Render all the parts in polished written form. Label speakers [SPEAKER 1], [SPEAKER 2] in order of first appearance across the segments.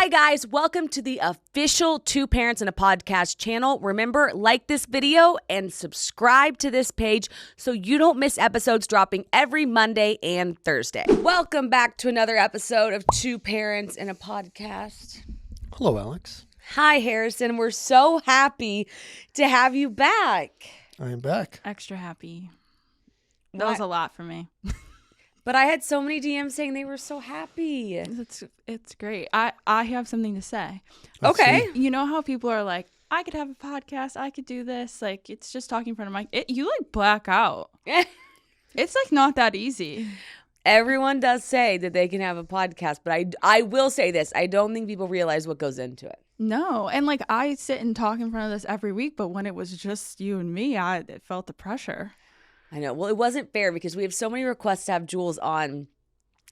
[SPEAKER 1] Hi guys, welcome to the official Two Parents and a Podcast channel. Remember, like this video and subscribe to this page so you don't miss episodes dropping every Monday and Thursday. Welcome back to another episode of Two Parents and a Podcast.
[SPEAKER 2] Hello, Alex.
[SPEAKER 1] Hi, Harrison. We're so happy to have you back.
[SPEAKER 2] I am back.
[SPEAKER 3] Extra happy. That was a lot for me.
[SPEAKER 1] But I had so many DMs saying they were so happy.
[SPEAKER 3] It's great. I have something to say.
[SPEAKER 1] Okay.
[SPEAKER 3] You know how people are like, I could have a podcast, I could do this. Like, it's just talking in front of mic. You like black out. It's like not that easy.
[SPEAKER 1] Everyone does say that they can have a podcast, but I will say this. I don't think people realize what goes into it.
[SPEAKER 3] No. And like I sit and talk in front of this every week, but when it was just you and me, it felt the pressure.
[SPEAKER 1] I know. Well, it wasn't fair because we have so many requests to have Jules on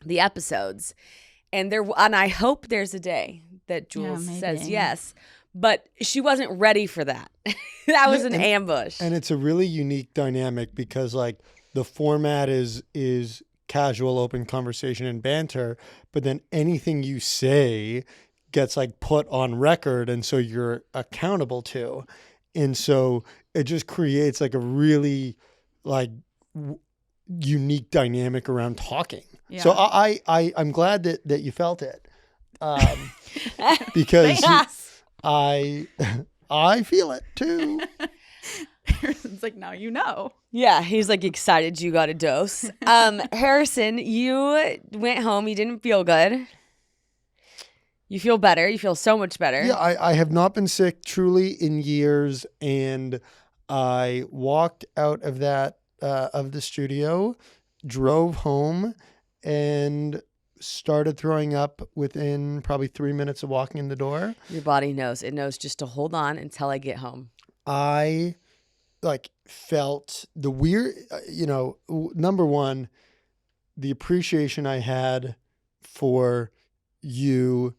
[SPEAKER 1] the episodes. And I hope there's a day that Jules says yes. But she wasn't ready for that. That was an ambush.
[SPEAKER 2] And it's a really unique dynamic because like the format is casual, open conversation and banter, but then anything you say gets like put on record and so you're accountable to. And so it just creates like a really like unique dynamic around talking. Yeah. So I'm glad that you felt it. Because I feel it too.
[SPEAKER 3] Harrison's like, now you know.
[SPEAKER 1] Yeah, he's like excited you got a dose. Harrison, you went home. You didn't feel good. You feel better. You feel so much better.
[SPEAKER 2] Yeah, I have not been sick truly in years, and I walked out of the studio, drove home, and started throwing up within probably 3 minutes of walking in the door.
[SPEAKER 1] Your body knows. It knows just to hold on until I get home.
[SPEAKER 2] I like felt the weird, number one, the appreciation I had for you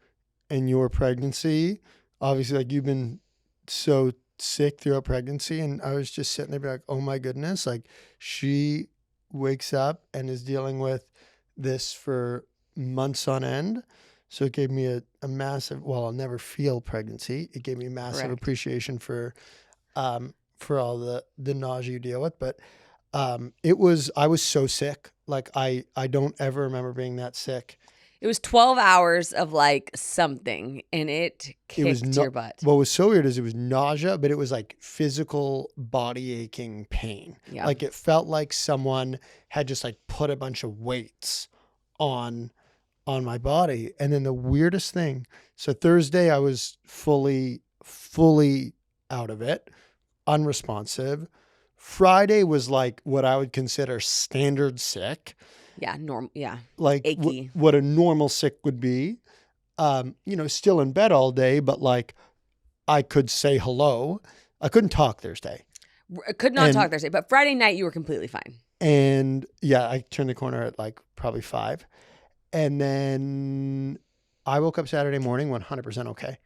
[SPEAKER 2] and your pregnancy. Obviously, like you've been so sick throughout pregnancy, and I was just sitting there like, oh my goodness, like she wakes up and is dealing with this for months on end. So it gave me a massive, well, I'll never feel pregnancy. It gave me a massive appreciation for all the nausea you deal with. But I was so sick. Like I don't ever remember being that sick.
[SPEAKER 1] It was 12 hours of like something, and it kicked your butt.
[SPEAKER 2] What was so weird is it was nausea, but it was like physical body aching pain. Yeah. Like it felt like someone had just like put a bunch of weights on my body. And then the weirdest thing, so Thursday I was fully out of it, unresponsive. Friday was like what I would consider standard sick.
[SPEAKER 1] Yeah, normal. Yeah,
[SPEAKER 2] like
[SPEAKER 1] achy.
[SPEAKER 2] What a normal sick would be. Still in bed all day, but like I could say hello. I couldn't talk Thursday.
[SPEAKER 1] Could not talk Thursday, but Friday night you were completely fine.
[SPEAKER 2] And yeah, I turned the corner at like probably 5, and then I woke up Saturday morning 100% okay.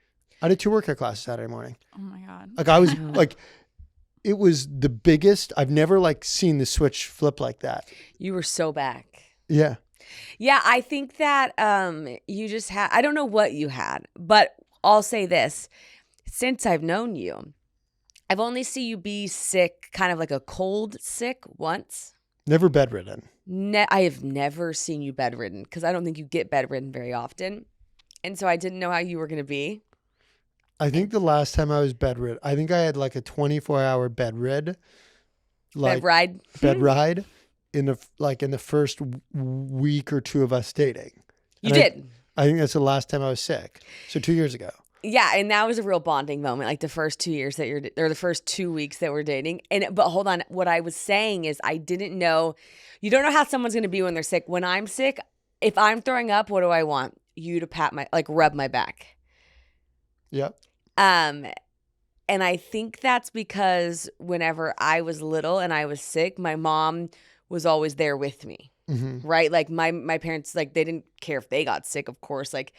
[SPEAKER 2] I did 2 workout classes Saturday morning.
[SPEAKER 3] Oh my god!
[SPEAKER 2] Like I was like. It was the biggest. I've never like seen the switch flip like that.
[SPEAKER 1] You were so back.
[SPEAKER 2] Yeah.
[SPEAKER 1] Yeah, I think that you just had, I don't know what you had, but I'll say this. Since I've known you, I've only seen you be sick, kind of like a cold sick once.
[SPEAKER 2] Never bedridden.
[SPEAKER 1] I have never seen you bedridden because I don't think you get bedridden very often. And so I didn't know how you were going to be.
[SPEAKER 2] I think the last time I was bedridden, I think I had like a 24-hour bed ride in the first week or 2 of us dating.
[SPEAKER 1] You did.
[SPEAKER 2] I think that's the last time I was sick. So 2 years ago.
[SPEAKER 1] Yeah, and that was a real bonding moment, like the first 2 years or the first 2 weeks that we're dating. But hold on, what I was saying is I didn't know. You don't know how someone's going to be when they're sick. When I'm sick, if I'm throwing up, what do I want? You to rub my back.
[SPEAKER 2] Yep.
[SPEAKER 1] And I think that's because whenever I was little and I was sick, my mom was always there with me, right? Like my parents, like they didn't care if they got sick, of course. Like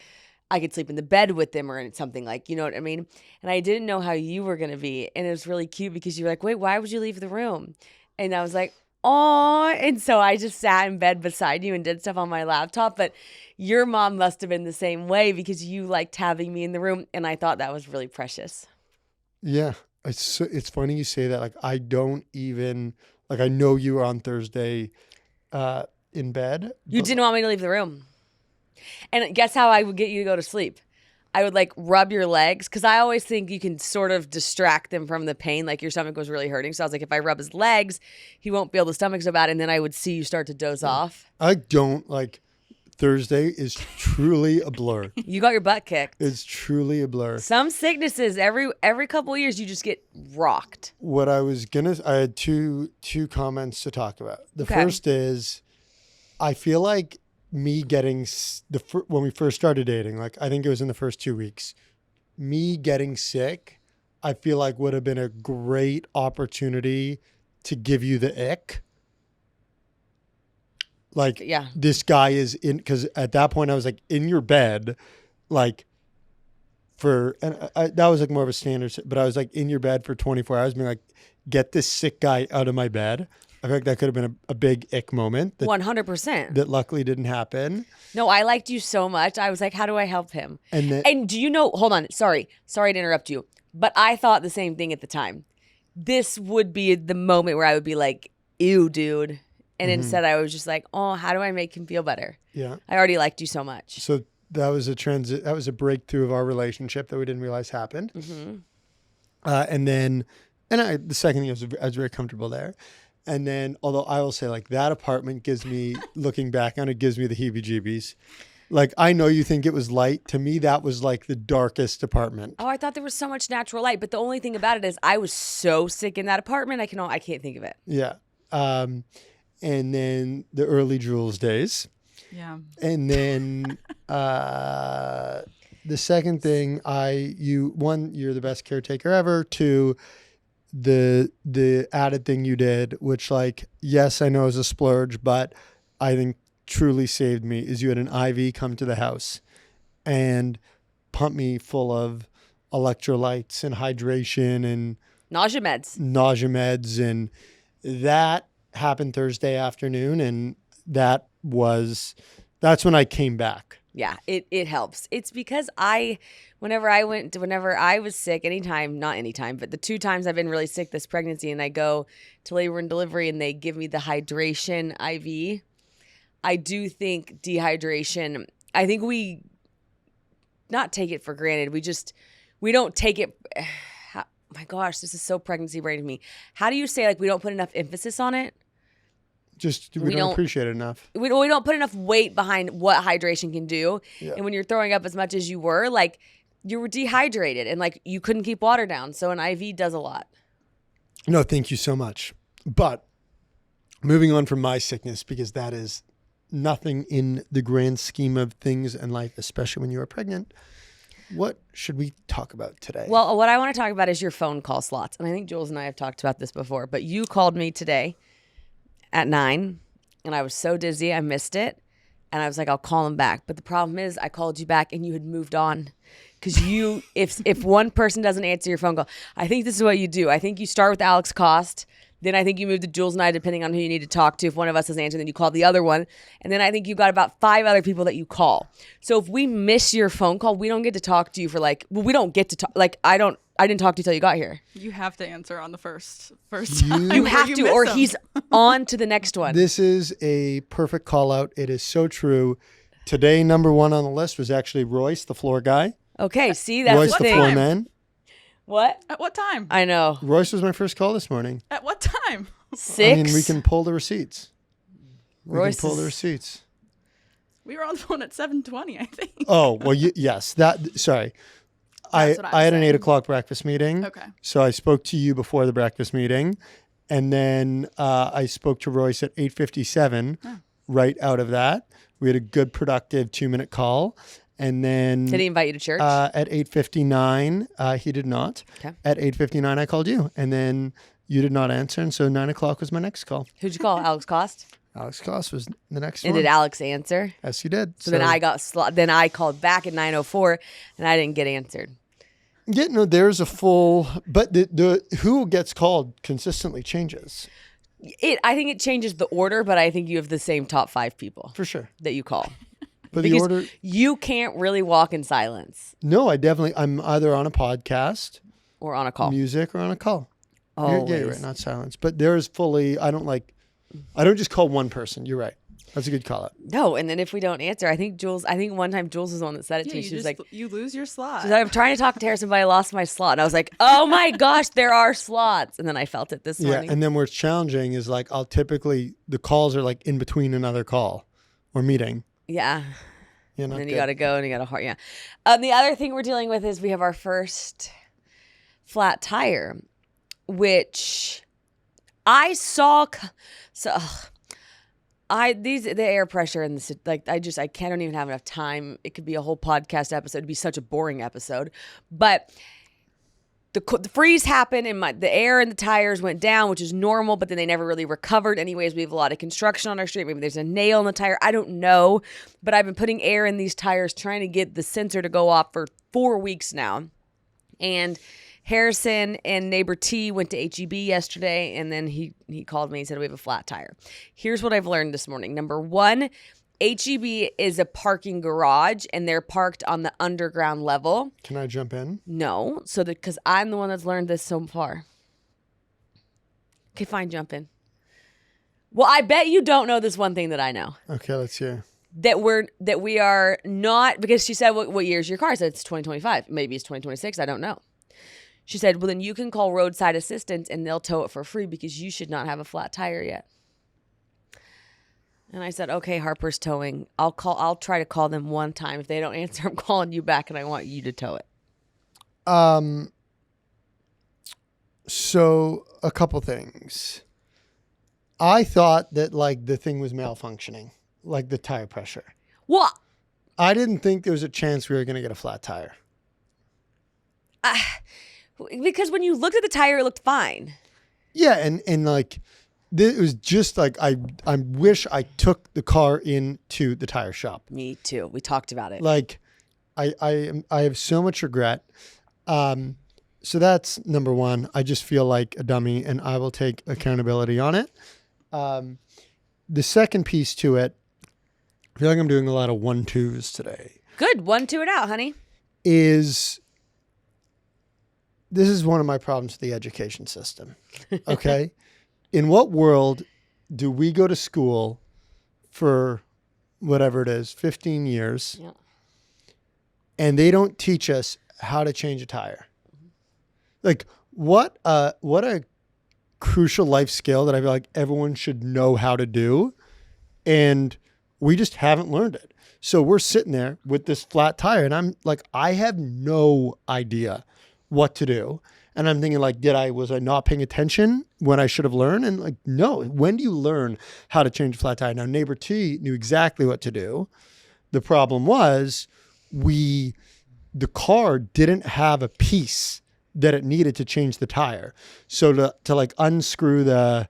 [SPEAKER 1] I could sleep in the bed with them or something, like, you know what I mean? And I didn't know how you were going to be. And it was really cute because you were like, wait, why would you leave the room? And I was like, "Aw." And so I just sat in bed beside you and did stuff on my laptop. But your mom must have been the same way because you liked having me in the room. And I thought that was really precious.
[SPEAKER 2] Yeah. It's funny you say that. Like, I don't even, like, I know you were on Thursday in bed.
[SPEAKER 1] You didn't want me to leave the room. And guess how I would get you to go to sleep? I would like rub your legs because I always think you can sort of distract them from the pain. Like your stomach was really hurting. So I was like, if I rub his legs, he won't feel the stomach so bad. And then I would see you start to doze off.
[SPEAKER 2] I don't like Thursday is truly a blur.
[SPEAKER 1] You got your butt kicked.
[SPEAKER 2] It's truly a blur.
[SPEAKER 1] Some sicknesses, every couple of years, you just get rocked.
[SPEAKER 2] What I had two comments to talk about. The first is, I feel like me getting when we first started dating, like I think it was in the first 2 weeks, me getting sick, I feel like would have been a great opportunity to give you the ick. Like, this guy is in, because at that point I was like in your bed, like that was like more of a standard, but I was like in your bed for 24 hours being like, get this sick guy out of my bed. I feel like that could have been a big ick moment.
[SPEAKER 1] 100%.
[SPEAKER 2] That luckily didn't happen.
[SPEAKER 1] No, I liked you so much. I was like, how do I help him?
[SPEAKER 2] And
[SPEAKER 1] do you know, hold on, sorry to interrupt you, but I thought the same thing at the time. This would be the moment where I would be like, ew, dude. And instead I was just like, oh, how do I make him feel better?
[SPEAKER 2] Yeah.
[SPEAKER 1] I already liked you so much.
[SPEAKER 2] So that was a breakthrough of our relationship that we didn't realize happened. Mm-hmm. The second thing I was very comfortable there. And then, although I will say, like, that apartment gives me, looking back on it, gives me the heebie-jeebies. Like, I know you think it was light. To me, that was like the darkest apartment.
[SPEAKER 1] Oh, I thought there was so much natural light. But the only thing about it is I was so sick in that apartment, I can't think of it.
[SPEAKER 2] Yeah. And then the early Jules days.
[SPEAKER 3] Yeah.
[SPEAKER 2] And then the second thing, you're the best caretaker ever. Two, the added thing you did, which, like, yes, I know is a splurge, but I think truly saved me, is you had an IV come to the house and pump me full of electrolytes and hydration and
[SPEAKER 1] nausea meds.
[SPEAKER 2] And that happened Thursday afternoon, and that's when I came back.
[SPEAKER 1] Yeah, it helps. It's because whenever I was sick, not anytime, but the 2 times I've been really sick this pregnancy, and I go to labor and delivery and they give me the hydration IV, I do think dehydration, I think we not take it for granted. We don't take it. My gosh, this is so pregnancy brain to me. How do you say, like, we don't put enough emphasis on it?
[SPEAKER 2] Just we don't appreciate it enough.
[SPEAKER 1] We don't put enough weight behind what hydration can do.
[SPEAKER 2] Yeah.
[SPEAKER 1] And when you're throwing up as much as you were, like, you were dehydrated and like you couldn't keep water down. So an IV does a lot.
[SPEAKER 2] No, thank you so much. But moving on from my sickness, because that is nothing in the grand scheme of things in life, especially when you are pregnant. What should we talk about today?
[SPEAKER 1] Well, what I want to talk about is your phone call slots. And I think Jules and I have talked about this before, but you called me today at 9 and I was so dizzy, I missed it. And I was like, I'll call him back. But the problem is I called you back and you had moved on. Because if one person doesn't answer your phone call, I think this is what you do. I think you start with Alex Cost. Then I think you move to Jules and I, depending on who you need to talk to. If one of us doesn't answer, then you call the other one. And then I think you've got about 5 other people that you call. So if we miss your phone call, we don't get to talk to you for we don't get to talk. Like, I didn't talk to you till you got here.
[SPEAKER 3] You have to answer on the first time.
[SPEAKER 1] You have to, or he's on to the next one.
[SPEAKER 2] This is a perfect call out. It is so true. Today, number 1 on the list was actually Royce, the floor guy.
[SPEAKER 1] Okay, see, that's
[SPEAKER 2] Royce,
[SPEAKER 1] the
[SPEAKER 2] the
[SPEAKER 1] thing.
[SPEAKER 2] floor man.
[SPEAKER 1] What?
[SPEAKER 3] At what time?
[SPEAKER 1] I know.
[SPEAKER 2] Royce was my first call this morning.
[SPEAKER 3] At what time?
[SPEAKER 1] 6.
[SPEAKER 2] I mean, we can pull the receipts. We
[SPEAKER 1] Royce
[SPEAKER 2] can pull the receipts.
[SPEAKER 3] We were on the phone at 7:20, I think.
[SPEAKER 2] Oh, well, yes. Sorry. I had an 8 o'clock breakfast meeting.
[SPEAKER 3] Okay.
[SPEAKER 2] So I spoke to you before the breakfast meeting. And then I spoke to Royce at 8:57. Right out of that. We had a good, productive 2-minute call. And then...
[SPEAKER 1] Did he invite you to church?
[SPEAKER 2] At 8:59, he did not.
[SPEAKER 1] Okay.
[SPEAKER 2] At 8:59, I called you. And then you did not answer. And so 9 o'clock was my next call.
[SPEAKER 1] Who'd you call? Alex Cost?
[SPEAKER 2] Alex Cost was the next
[SPEAKER 1] And
[SPEAKER 2] one.
[SPEAKER 1] did Alex answer?
[SPEAKER 2] Yes, he did.
[SPEAKER 1] So then then I called back at 9:04 and I didn't get answered.
[SPEAKER 2] Yeah, no, there's a full... But the who gets called consistently changes.
[SPEAKER 1] I think it changes the order, but I think you have the same top 5 people
[SPEAKER 2] For sure.
[SPEAKER 1] that you call.
[SPEAKER 2] But
[SPEAKER 1] because
[SPEAKER 2] the order,
[SPEAKER 1] you can't really walk in silence
[SPEAKER 2] no, I'm either on a podcast,
[SPEAKER 1] or on a call.
[SPEAKER 2] music, or on a call.
[SPEAKER 1] Always.
[SPEAKER 2] Yeah, you're right, not silence. But there's I don't just call one person. You're right. That's a good call out.
[SPEAKER 1] No, and then if we don't answer, I think one time Jules was the one that said it to me. She was like,
[SPEAKER 3] you lose your slot.
[SPEAKER 1] she said, I'm trying to talk to Harrison, but I lost my slot. And I was like, oh my gosh, there are slots. And then I felt it this morning.
[SPEAKER 2] Yeah, and then where it's challenging is like the calls are like in between another call or meeting.
[SPEAKER 1] Yeah.
[SPEAKER 2] Yeah,
[SPEAKER 1] And
[SPEAKER 2] not
[SPEAKER 1] then
[SPEAKER 2] good.
[SPEAKER 1] you got to go and you got to heart. Yeah. The other thing we're dealing with is we have our first flat tire, which I saw. The air pressure and I don't even have enough time. It could be a whole podcast episode. It'd be such a boring episode, but the freeze happened and the air in the tires went down, which is normal, but then they never really recovered. Anyways, we have a lot of construction on our street. Maybe there's a nail in the tire. I don't know, but I've been putting air in these tires, trying to get the sensor to go off for 4 weeks now. And Harrison and neighbor T went to HEB yesterday, and then he called me and said, we have a flat tire. Here's what I've learned this morning. Number 1, HEB is a parking garage, and they're parked on the underground level.
[SPEAKER 2] Can I jump in?
[SPEAKER 1] No, because I'm the one that's learned this so far. Okay, fine, jump in. Well, I bet you don't know this one thing that I know.
[SPEAKER 2] Okay, let's hear.
[SPEAKER 1] That we are not, because she said, what year is your car? I said, it's 2025. Maybe it's 2026. I don't know. She said, well, then you can call roadside assistance and they'll tow it for free because you should not have a flat tire yet. And I said, okay, Harper's Towing. I'll try to call them one time. If they don't answer, I'm calling you back and I want you to tow it.
[SPEAKER 2] So a couple things. I thought that the thing was malfunctioning, like the tire pressure.
[SPEAKER 1] Well,
[SPEAKER 2] I didn't think there was a chance we were going to get a flat tire.
[SPEAKER 1] Because when you looked at the tire, it looked fine.
[SPEAKER 2] Yeah, and it was just I wish I took the car into the tire shop.
[SPEAKER 1] Me too. We talked about it.
[SPEAKER 2] I have so much regret. So that's number 1. I just feel like a dummy, and I will take accountability on it. The second piece to it, I feel like I'm doing a lot of 1-2s today.
[SPEAKER 1] Good. 1-2 it out, honey.
[SPEAKER 2] This is one of my problems with the education system. Okay. In what world do we go to school for whatever it is, 15 years, and they don't teach us how to change a tire? Like what a crucial life skill that I feel like everyone should know how to do. And we just haven't learned it. So we're sitting there with this flat tire and I'm like, I have no idea what to do. And I'm thinking was I not paying attention when I should have learned? And no, when do you learn how to change a flat tire? Now, neighbor T knew exactly what to do. The problem was the car didn't have a piece that it needed to change the tire. So to unscrew the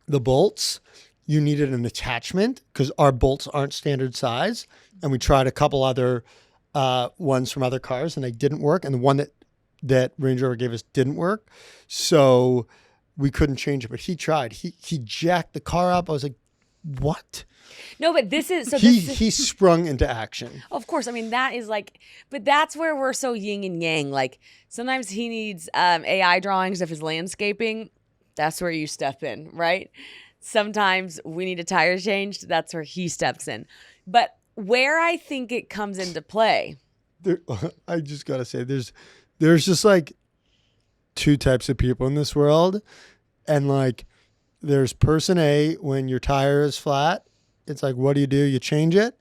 [SPEAKER 2] bolts, you needed an attachment because our bolts aren't standard size. And we tried a couple other ones from other cars and they didn't work. And the one that Range Rover gave us didn't work. So we couldn't change it, but he tried. He jacked the car up. I was like, what?
[SPEAKER 1] No, but this is...
[SPEAKER 2] He sprung into action.
[SPEAKER 1] Of course. I mean, that is but that's where we're so yin and yang. Sometimes he needs AI drawings of his landscaping. That's where you step in, right? Sometimes we need a tire changed. That's where he steps in. But where I think it comes into play...
[SPEAKER 2] I just got to say, there's just 2 types of people in this world. And there's person A, when your tire is flat, it's what do? You change it.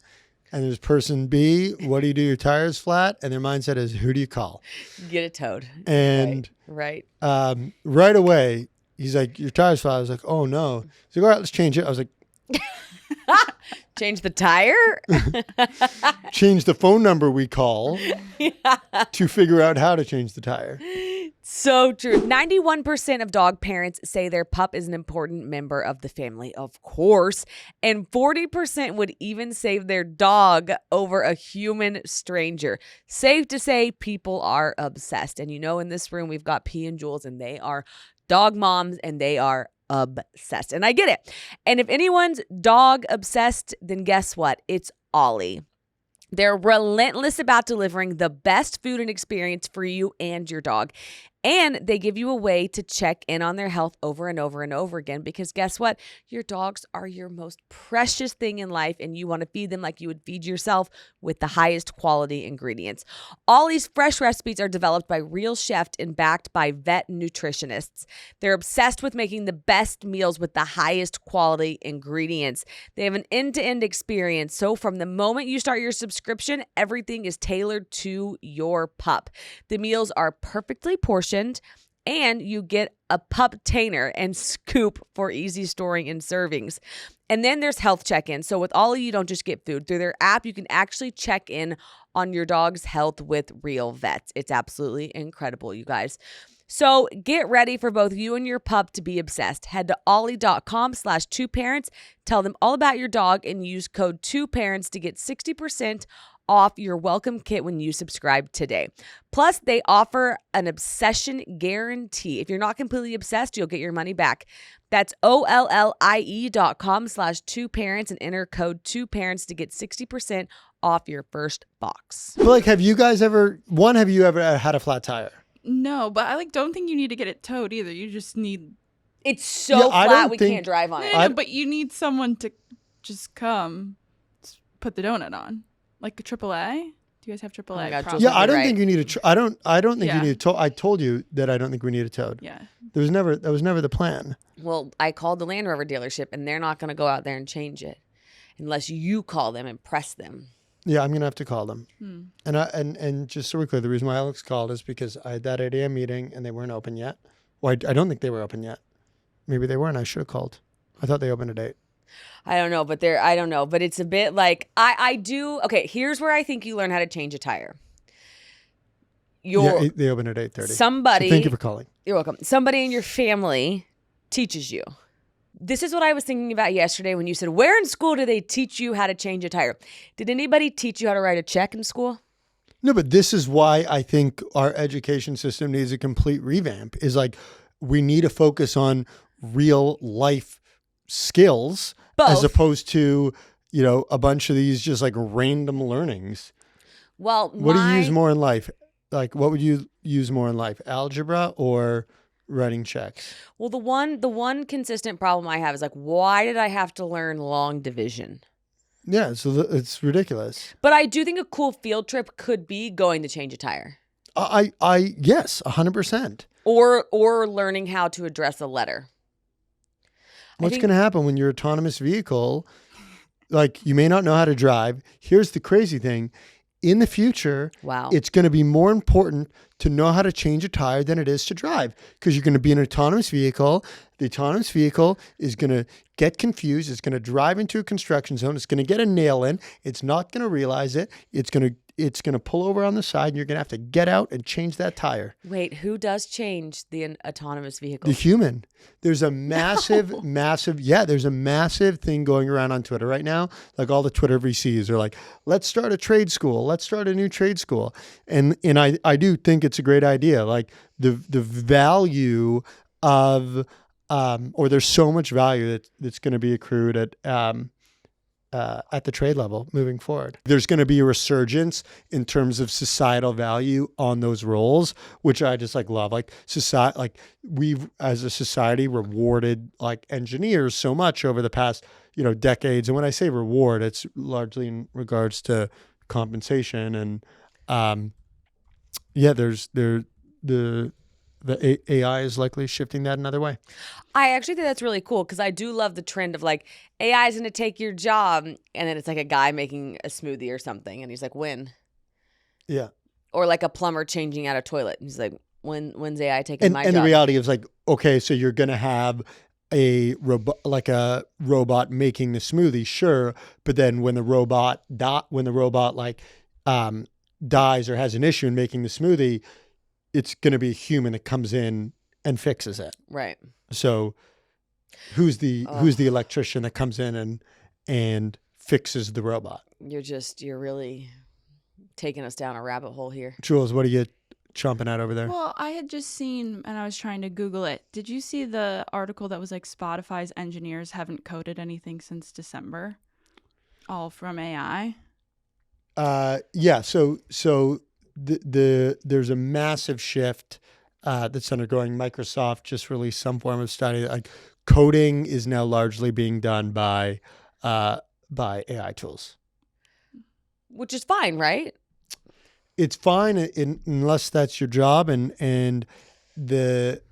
[SPEAKER 2] And there's person B, what do? Your tire is flat. And their mindset is, who do you call?
[SPEAKER 1] Get it towed.
[SPEAKER 2] And
[SPEAKER 1] right.
[SPEAKER 2] Right away, he's like, your tire's flat. I was like, oh no. He's like, all right, let's change it. I was like,
[SPEAKER 1] change the tire?
[SPEAKER 2] Change the phone number we call to figure out how to change the tire.
[SPEAKER 1] So true. 91% of dog parents say their pup is an important member of the family, of course. And 40% would even save their dog over a human stranger. Safe to say, people are obsessed. And in this room, we've got P and Jules, and they are dog moms, and they are obsessed. And I get it. And if anyone's dog obsessed, then guess what? It's Ollie. They're relentless about delivering the best food and experience for you and your dog. And they give you a way to check in on their health over and over and over again, because guess what? Your dogs are your most precious thing in life, and you want to feed them like you would feed yourself, with the highest quality ingredients. Ollie's fresh recipes are developed by real chefs and backed by vet nutritionists. They're obsessed with making the best meals with the highest quality ingredients. They have an end-to-end experience, so from the moment you start your subscription, everything is tailored to your pup. The meals are perfectly portioned, and you get a pup tainer and scoop for easy storing and servings. And then there's health check-in. So with Ollie, you don't just get food. Through their app, you can actually check in on your dog's health with real vets. It's absolutely incredible, you guys. So get ready for both you and your pup to be obsessed. Head to ollie.com/2parents. Tell them all about your dog and use code 2parents to get 60% off your welcome kit when you subscribe today. Plus, they offer an obsession guarantee. If you're not completely obsessed, you'll get your money back. That's OLLIE.com/2parents and enter code 2parents to get 60% off your first box.
[SPEAKER 2] But like, have you ever had a flat tire?
[SPEAKER 3] No, but I don't think you need to get it towed either. You just need.
[SPEAKER 1] It's so flat we can't drive on it.
[SPEAKER 3] No, but you need someone to just come put the donut on. Like a AAA? Do you guys have AAA?
[SPEAKER 2] Yeah, I don't think you need a. I don't think you need a tow. I told you that I don't think we need a towed.
[SPEAKER 3] Yeah.
[SPEAKER 2] That was never the plan.
[SPEAKER 1] Well, I called the Land Rover dealership, and they're not going to go out there and change it unless you call them and press them.
[SPEAKER 2] Yeah, I'm gonna have to call them. And just so we're clear, the reason why Alex called is because I had that 8 a.m. meeting and they weren't open yet. Well, I don't think they were open yet. Maybe they weren't. I should have called. I thought they opened at 8.
[SPEAKER 1] I don't know, but it's a bit like I do. Okay, here's where I think you learn how to change a tire.
[SPEAKER 2] They open at 8:30.
[SPEAKER 1] Somebody.
[SPEAKER 2] So thank you for calling.
[SPEAKER 1] You're welcome. Somebody in your family teaches you. This is what I was thinking about yesterday when you said, where in school do they teach you how to change a tire? Did anybody teach you how to write a check in school?
[SPEAKER 2] No, but this is why I think our education system needs a complete revamp. Is like, we need to focus on real life skills. Both. As opposed to, a bunch of these just like random learnings.
[SPEAKER 1] Well,
[SPEAKER 2] what do you use more in life? Like, what would you use more in life? Algebra or writing checks? Well,
[SPEAKER 1] the one consistent problem I have is like, why did I have to learn long division?
[SPEAKER 2] Yeah, so it's ridiculous.
[SPEAKER 1] But I do think a cool field trip could be going to change a tire.
[SPEAKER 2] Yes, 100%.
[SPEAKER 1] Or learning how to address a letter.
[SPEAKER 2] What's going to happen when your autonomous vehicle, like, you may not know how to drive. Here's the crazy thing. In the future, it's going to be more important to know how to change a tire than it is to drive, because you're going to be in an autonomous vehicle. The autonomous vehicle is going to get confused. It's going to drive into a construction zone. It's going to get a nail in. It's not going to realize it. It's going to pull over on the side, and you're going to have to get out and change that tire.
[SPEAKER 1] Wait, who does change the autonomous vehicle?
[SPEAKER 2] The human. There's a massive thing going around on Twitter right now. Like, all the Twitter VCs are like, let's start a trade school. Let's start a new trade school. And I do think it's a great idea. Like, the value of, or there's so much value that's going to be accrued at the trade level moving forward. There's going to be a resurgence in terms of societal value on those roles, which I just love. Like, society, like, we've as a society rewarded like engineers so much over the past decades. And when I say reward, it's largely in regards to compensation and the AI is likely shifting that another way.
[SPEAKER 1] I actually think that's really cool, because I do love the trend of like, AI is going to take your job, and then it's like a guy making a smoothie or something, and he's like, when?
[SPEAKER 2] Yeah.
[SPEAKER 1] Or like a plumber changing out a toilet. He's like, when's AI taking my job?
[SPEAKER 2] And the reality is like, okay, so you're going to have a robot making the smoothie, sure, but then when the robot dies or has an issue in making the smoothie, it's going to be a human that comes in and fixes it.
[SPEAKER 1] Right.
[SPEAKER 2] So who's the electrician that comes in and fixes the robot?
[SPEAKER 1] You're really taking us down a rabbit hole here.
[SPEAKER 2] Jules, what are you chomping at over there?
[SPEAKER 3] Well, I had just seen, and I was trying to Google it. Did you see the article that was like Spotify's engineers haven't coded anything since December? All from AI.
[SPEAKER 2] Yeah. So there's a massive shift that's undergoing. Microsoft just released some form of study. Like coding is now largely being done by AI tools,
[SPEAKER 1] Which is fine, right?
[SPEAKER 2] it's fine unless that's your job, and the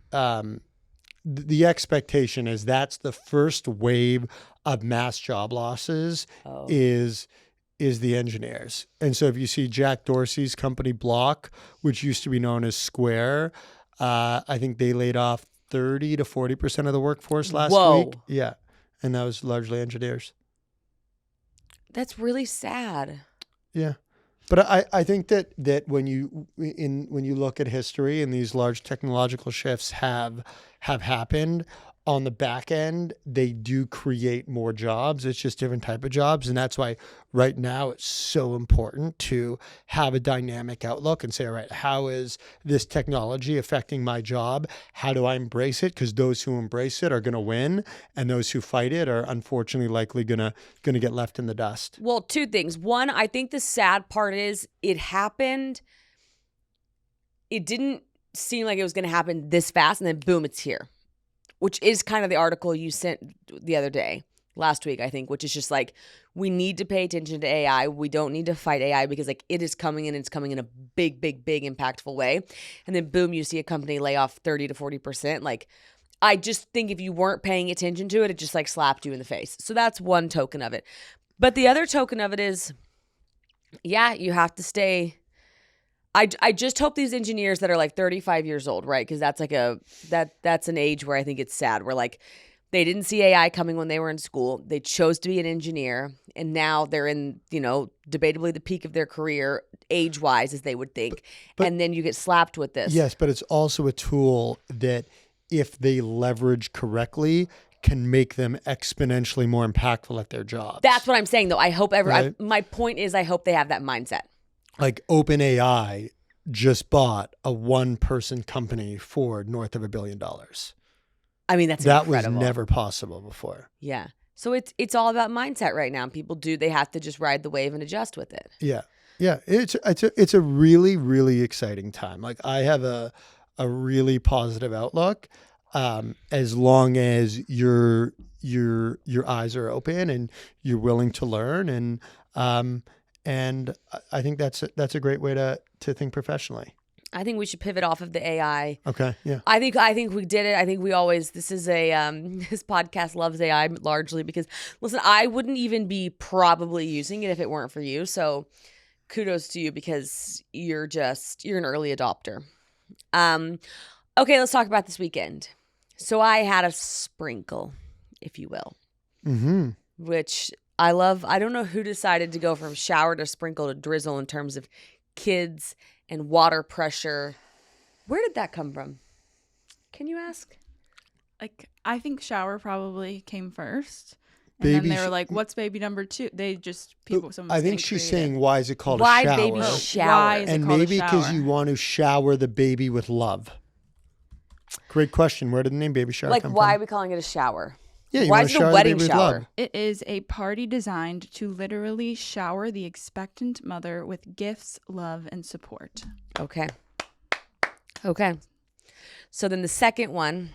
[SPEAKER 2] expectation is that's the first wave of mass job losses is the engineers. And so if you see Jack Dorsey's company Block, which used to be known as Square, I think they laid off 30 to 40% of the workforce last week. Yeah. And that was largely engineers.
[SPEAKER 1] That's really sad.
[SPEAKER 2] Yeah. But I think that when you look at history and these large technological shifts have happened, on the back end, they do create more jobs. It's just different type of jobs. And that's why right now it's so important to have a dynamic outlook and say, all right, how is this technology affecting my job? How do I embrace it? Because those who embrace it are going to win. And those who fight it are unfortunately likely going to get left in the dust.
[SPEAKER 1] Well, two things. One, I think the sad part is it happened. It didn't seem like it was going to happen this fast. And then boom, it's here. Which is kind of the article you sent the other day, last week, I think, which is just like, we need to pay attention to AI. We don't need to fight AI because like it is coming in, it's coming in a big, big, big impactful way. And then boom, you see a company lay off 30 to 40%. Like, I just think if you weren't paying attention to it, it just like slapped you in the face. So that's one token of it. But the other token of it is, yeah, you have to stay. I just hope these engineers that are like 35 years old, right? Because that's like that's an age where I think it's sad. Where like they didn't see AI coming when they were in school. They chose to be an engineer, and now they're in, debatably the peak of their career, age-wise, as they would think. But and then you get slapped with this.
[SPEAKER 2] Yes, but it's also a tool that, if they leverage correctly, can make them exponentially more impactful at their jobs.
[SPEAKER 1] That's what I'm saying, though. I hope my point is, I hope they have that mindset.
[SPEAKER 2] Like OpenAI just bought a one-person company for north of $1 billion.
[SPEAKER 1] I mean, that
[SPEAKER 2] was never possible before.
[SPEAKER 1] Yeah. So it's all about mindset right now. People they have to just ride the wave and adjust with it.
[SPEAKER 2] Yeah. Yeah. It's a really, really exciting time. Like I have a really positive outlook, as long as your eyes are open and you're willing to learn. And I think that's a great way to think professionally.
[SPEAKER 1] I think we should pivot off of the AI.
[SPEAKER 2] Okay. Yeah.
[SPEAKER 1] I think we did it. I think we always, this podcast loves AI largely because, listen, I wouldn't even be probably using it if it weren't for you. So kudos to you because you're an early adopter. Okay, let's talk about this weekend. So I had a sprinkle, if you will, which I love. I don't know who decided to go from shower to sprinkle to drizzle in terms of kids and water pressure. Where did that come from? Can you ask?
[SPEAKER 3] Like, I think shower probably came first. And then they were like, what's baby number 2? They just,
[SPEAKER 2] I think she's saying, why is it called a shower?
[SPEAKER 1] Why baby shower?
[SPEAKER 3] Why is it called
[SPEAKER 2] maybe
[SPEAKER 3] a shower?
[SPEAKER 2] because you want to shower the baby with love. Great question. Where did the name baby shower come from?
[SPEAKER 1] Like, why are we calling it a shower?
[SPEAKER 2] Yeah,
[SPEAKER 1] why is it a wedding shower?
[SPEAKER 3] It is a party designed to literally shower the expectant mother with gifts, love, and support.
[SPEAKER 1] Okay. So then the second one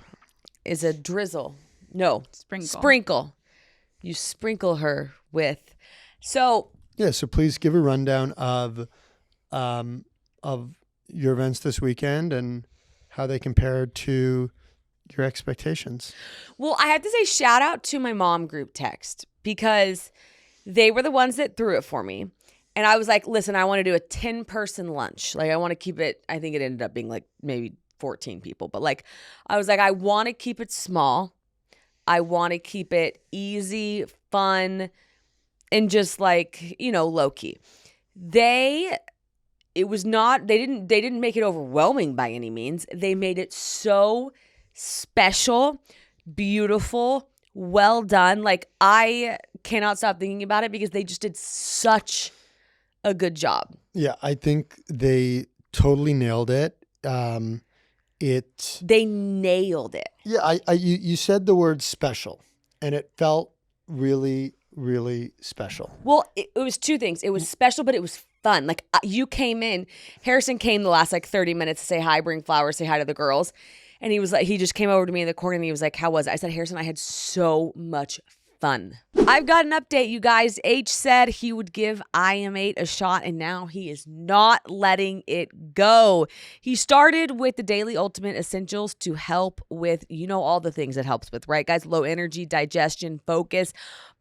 [SPEAKER 1] is a drizzle. No. Sprinkle. You sprinkle her with. So.
[SPEAKER 2] Yeah, so please give a rundown of your events this weekend and how they compared to your expectations.
[SPEAKER 1] Well, I have to say shout out to my mom group text because they were the ones that threw it for me. And I was like, listen, I want to do a 10-person lunch. Like, I want to keep it, I think it ended up being like maybe 14 people. But like, I was like, I want to keep it small. I want to keep it easy, fun, and just like, low key. They didn't make it overwhelming by any means. They made it so special, beautiful, well done. Like, I cannot stop thinking about it because they just did such a good job.
[SPEAKER 2] Yeah, I think they totally nailed it.
[SPEAKER 1] They nailed it.
[SPEAKER 2] Yeah, you said the word special, and it felt really, really special.
[SPEAKER 1] Well, it was two things. It was special, but it was fun. Like you came in, Harrison came the last like 30 minutes to say hi, bring flowers, say hi to the girls. And he was like, he just came over to me in the corner and he was like, how was it? I said, Harrison, I had so much fun. I've got an update, you guys. H said he would give IM8 a shot, and now he is not letting it go. He started with the Daily Ultimate Essentials to help with, all the things it helps with, right, guys? Low energy, digestion, focus.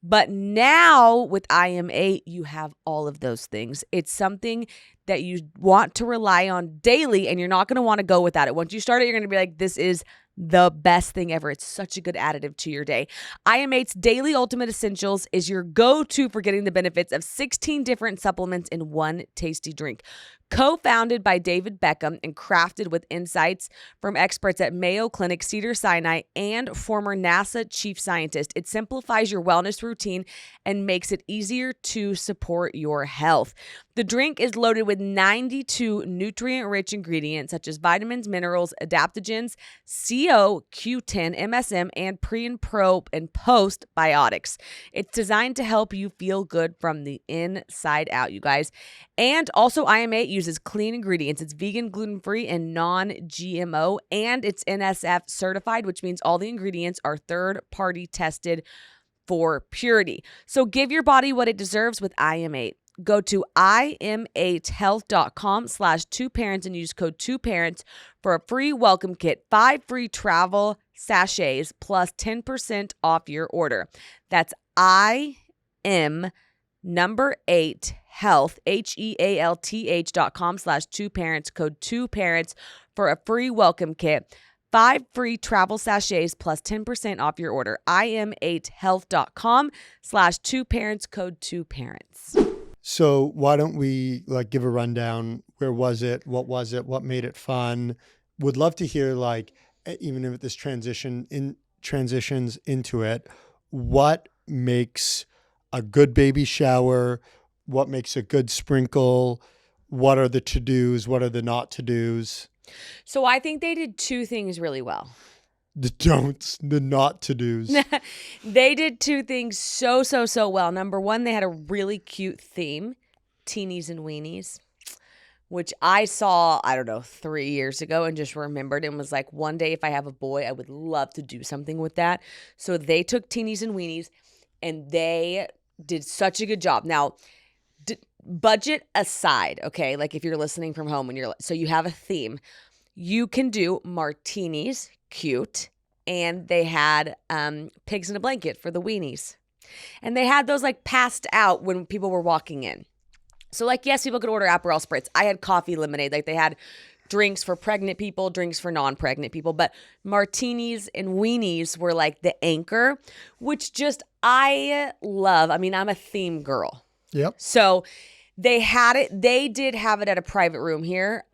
[SPEAKER 1] But now with IM8, you have all of those things. It's something that you want to rely on daily, and you're not going to want to go without it. Once you start it, you're going to be like, this is the best thing ever. It's such a good additive to your day. IM8's Daily Ultimate Essentials is your go-to for getting the benefits of 16 different supplements in one tasty drink. Co-founded by David Beckham and crafted with insights from experts at Mayo Clinic, Cedars-Sinai, and former NASA chief scientist, it simplifies your wellness routine and makes it easier to support your health. The drink is loaded with 92 nutrient-rich ingredients such as vitamins, minerals, adaptogens, CO, Q10, MSM, and pre and pro and post biotics. It's designed to help you feel good from the inside out, you guys. And also IM8 uses clean ingredients. It's vegan, gluten-free, and non-GMO, and it's NSF certified, which means all the ingredients are third-party tested for purity. So give your body what it deserves with IM8. Go to im8health.com/2parents and use code 2parents for a free welcome kit, 5 free travel sachets, plus 10% off your order. That's im8health, HEALTH.com/2parents, code 2parents for a free welcome kit, 5 free travel sachets, plus 10% off your order. im8health.com/2parents, code 2parents.
[SPEAKER 2] So why don't we give a rundown? Where was it? What was it? What made it fun? Would love to hear even if this transitions into it, what makes a good baby shower? What makes a good sprinkle? What are the to-dos? What are the not to-dos?
[SPEAKER 1] So I think they did two things really well.
[SPEAKER 2] The don'ts, the not to-dos.
[SPEAKER 1] They did two things so well. Number one, they had a really cute theme, teenies and weenies, which I saw, 3 years ago and just remembered and was like, one day if I have a boy, I would love to do something with that. So they took teenies and weenies and they did such a good job. Now, budget aside, okay? Like if you're listening from home and so you have a theme, you can do martinis, cute, and they had pigs in a blanket for the weenies. And they had those passed out when people were walking in. So yes, people could order Aperol Spritz. I had coffee lemonade. They had drinks for pregnant people, drinks for non-pregnant people, but martinis and weenies were the anchor, which I love. I mean, I'm a theme girl.
[SPEAKER 2] Yep.
[SPEAKER 1] So they had it. They did have it at a private room here.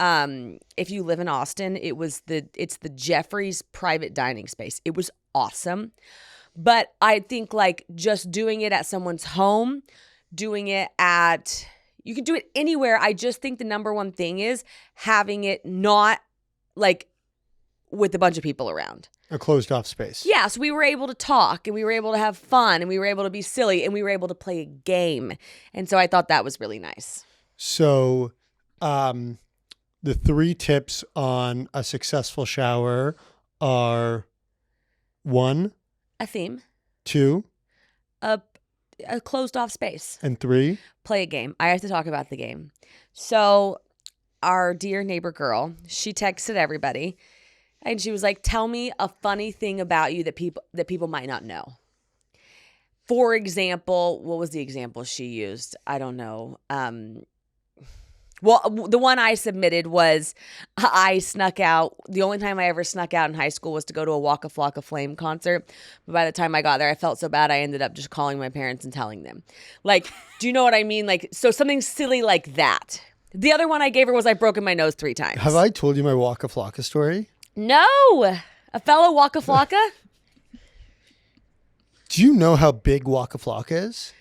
[SPEAKER 1] If you live in Austin, it's the Jeffrey's private dining space. It was awesome. But I think just doing it at someone's home, doing it you can do it anywhere. I just think the number one thing is having it not with a bunch of people around.
[SPEAKER 2] A closed off space.
[SPEAKER 1] Yeah, so we were able to talk and we were able to have fun and we were able to be silly and we were able to play a game. And so I thought that was really nice.
[SPEAKER 2] So the 3 tips on a successful shower are 1,
[SPEAKER 1] A theme.
[SPEAKER 2] 2,
[SPEAKER 1] A closed off space.
[SPEAKER 2] and 3.
[SPEAKER 1] Play a game. I have to talk about the game. So our dear neighbor girl, she texted everybody. And she was like, tell me a funny thing about you that people might not know. For example, what was the example she used? I don't know. Well, the one I submitted was I snuck out. The only time I ever snuck out in high school was to go to a Waka Flocka Flame concert. But by the time I got there, I felt so bad I ended up just calling my parents and telling them. Do you know what I mean? So something silly like that. The other one I gave her was I've broken my nose 3 times.
[SPEAKER 2] Have I told you my Waka Flocka story?
[SPEAKER 1] No. A fellow Waka Flocka?
[SPEAKER 2] Do you know how big Waka Flocka is?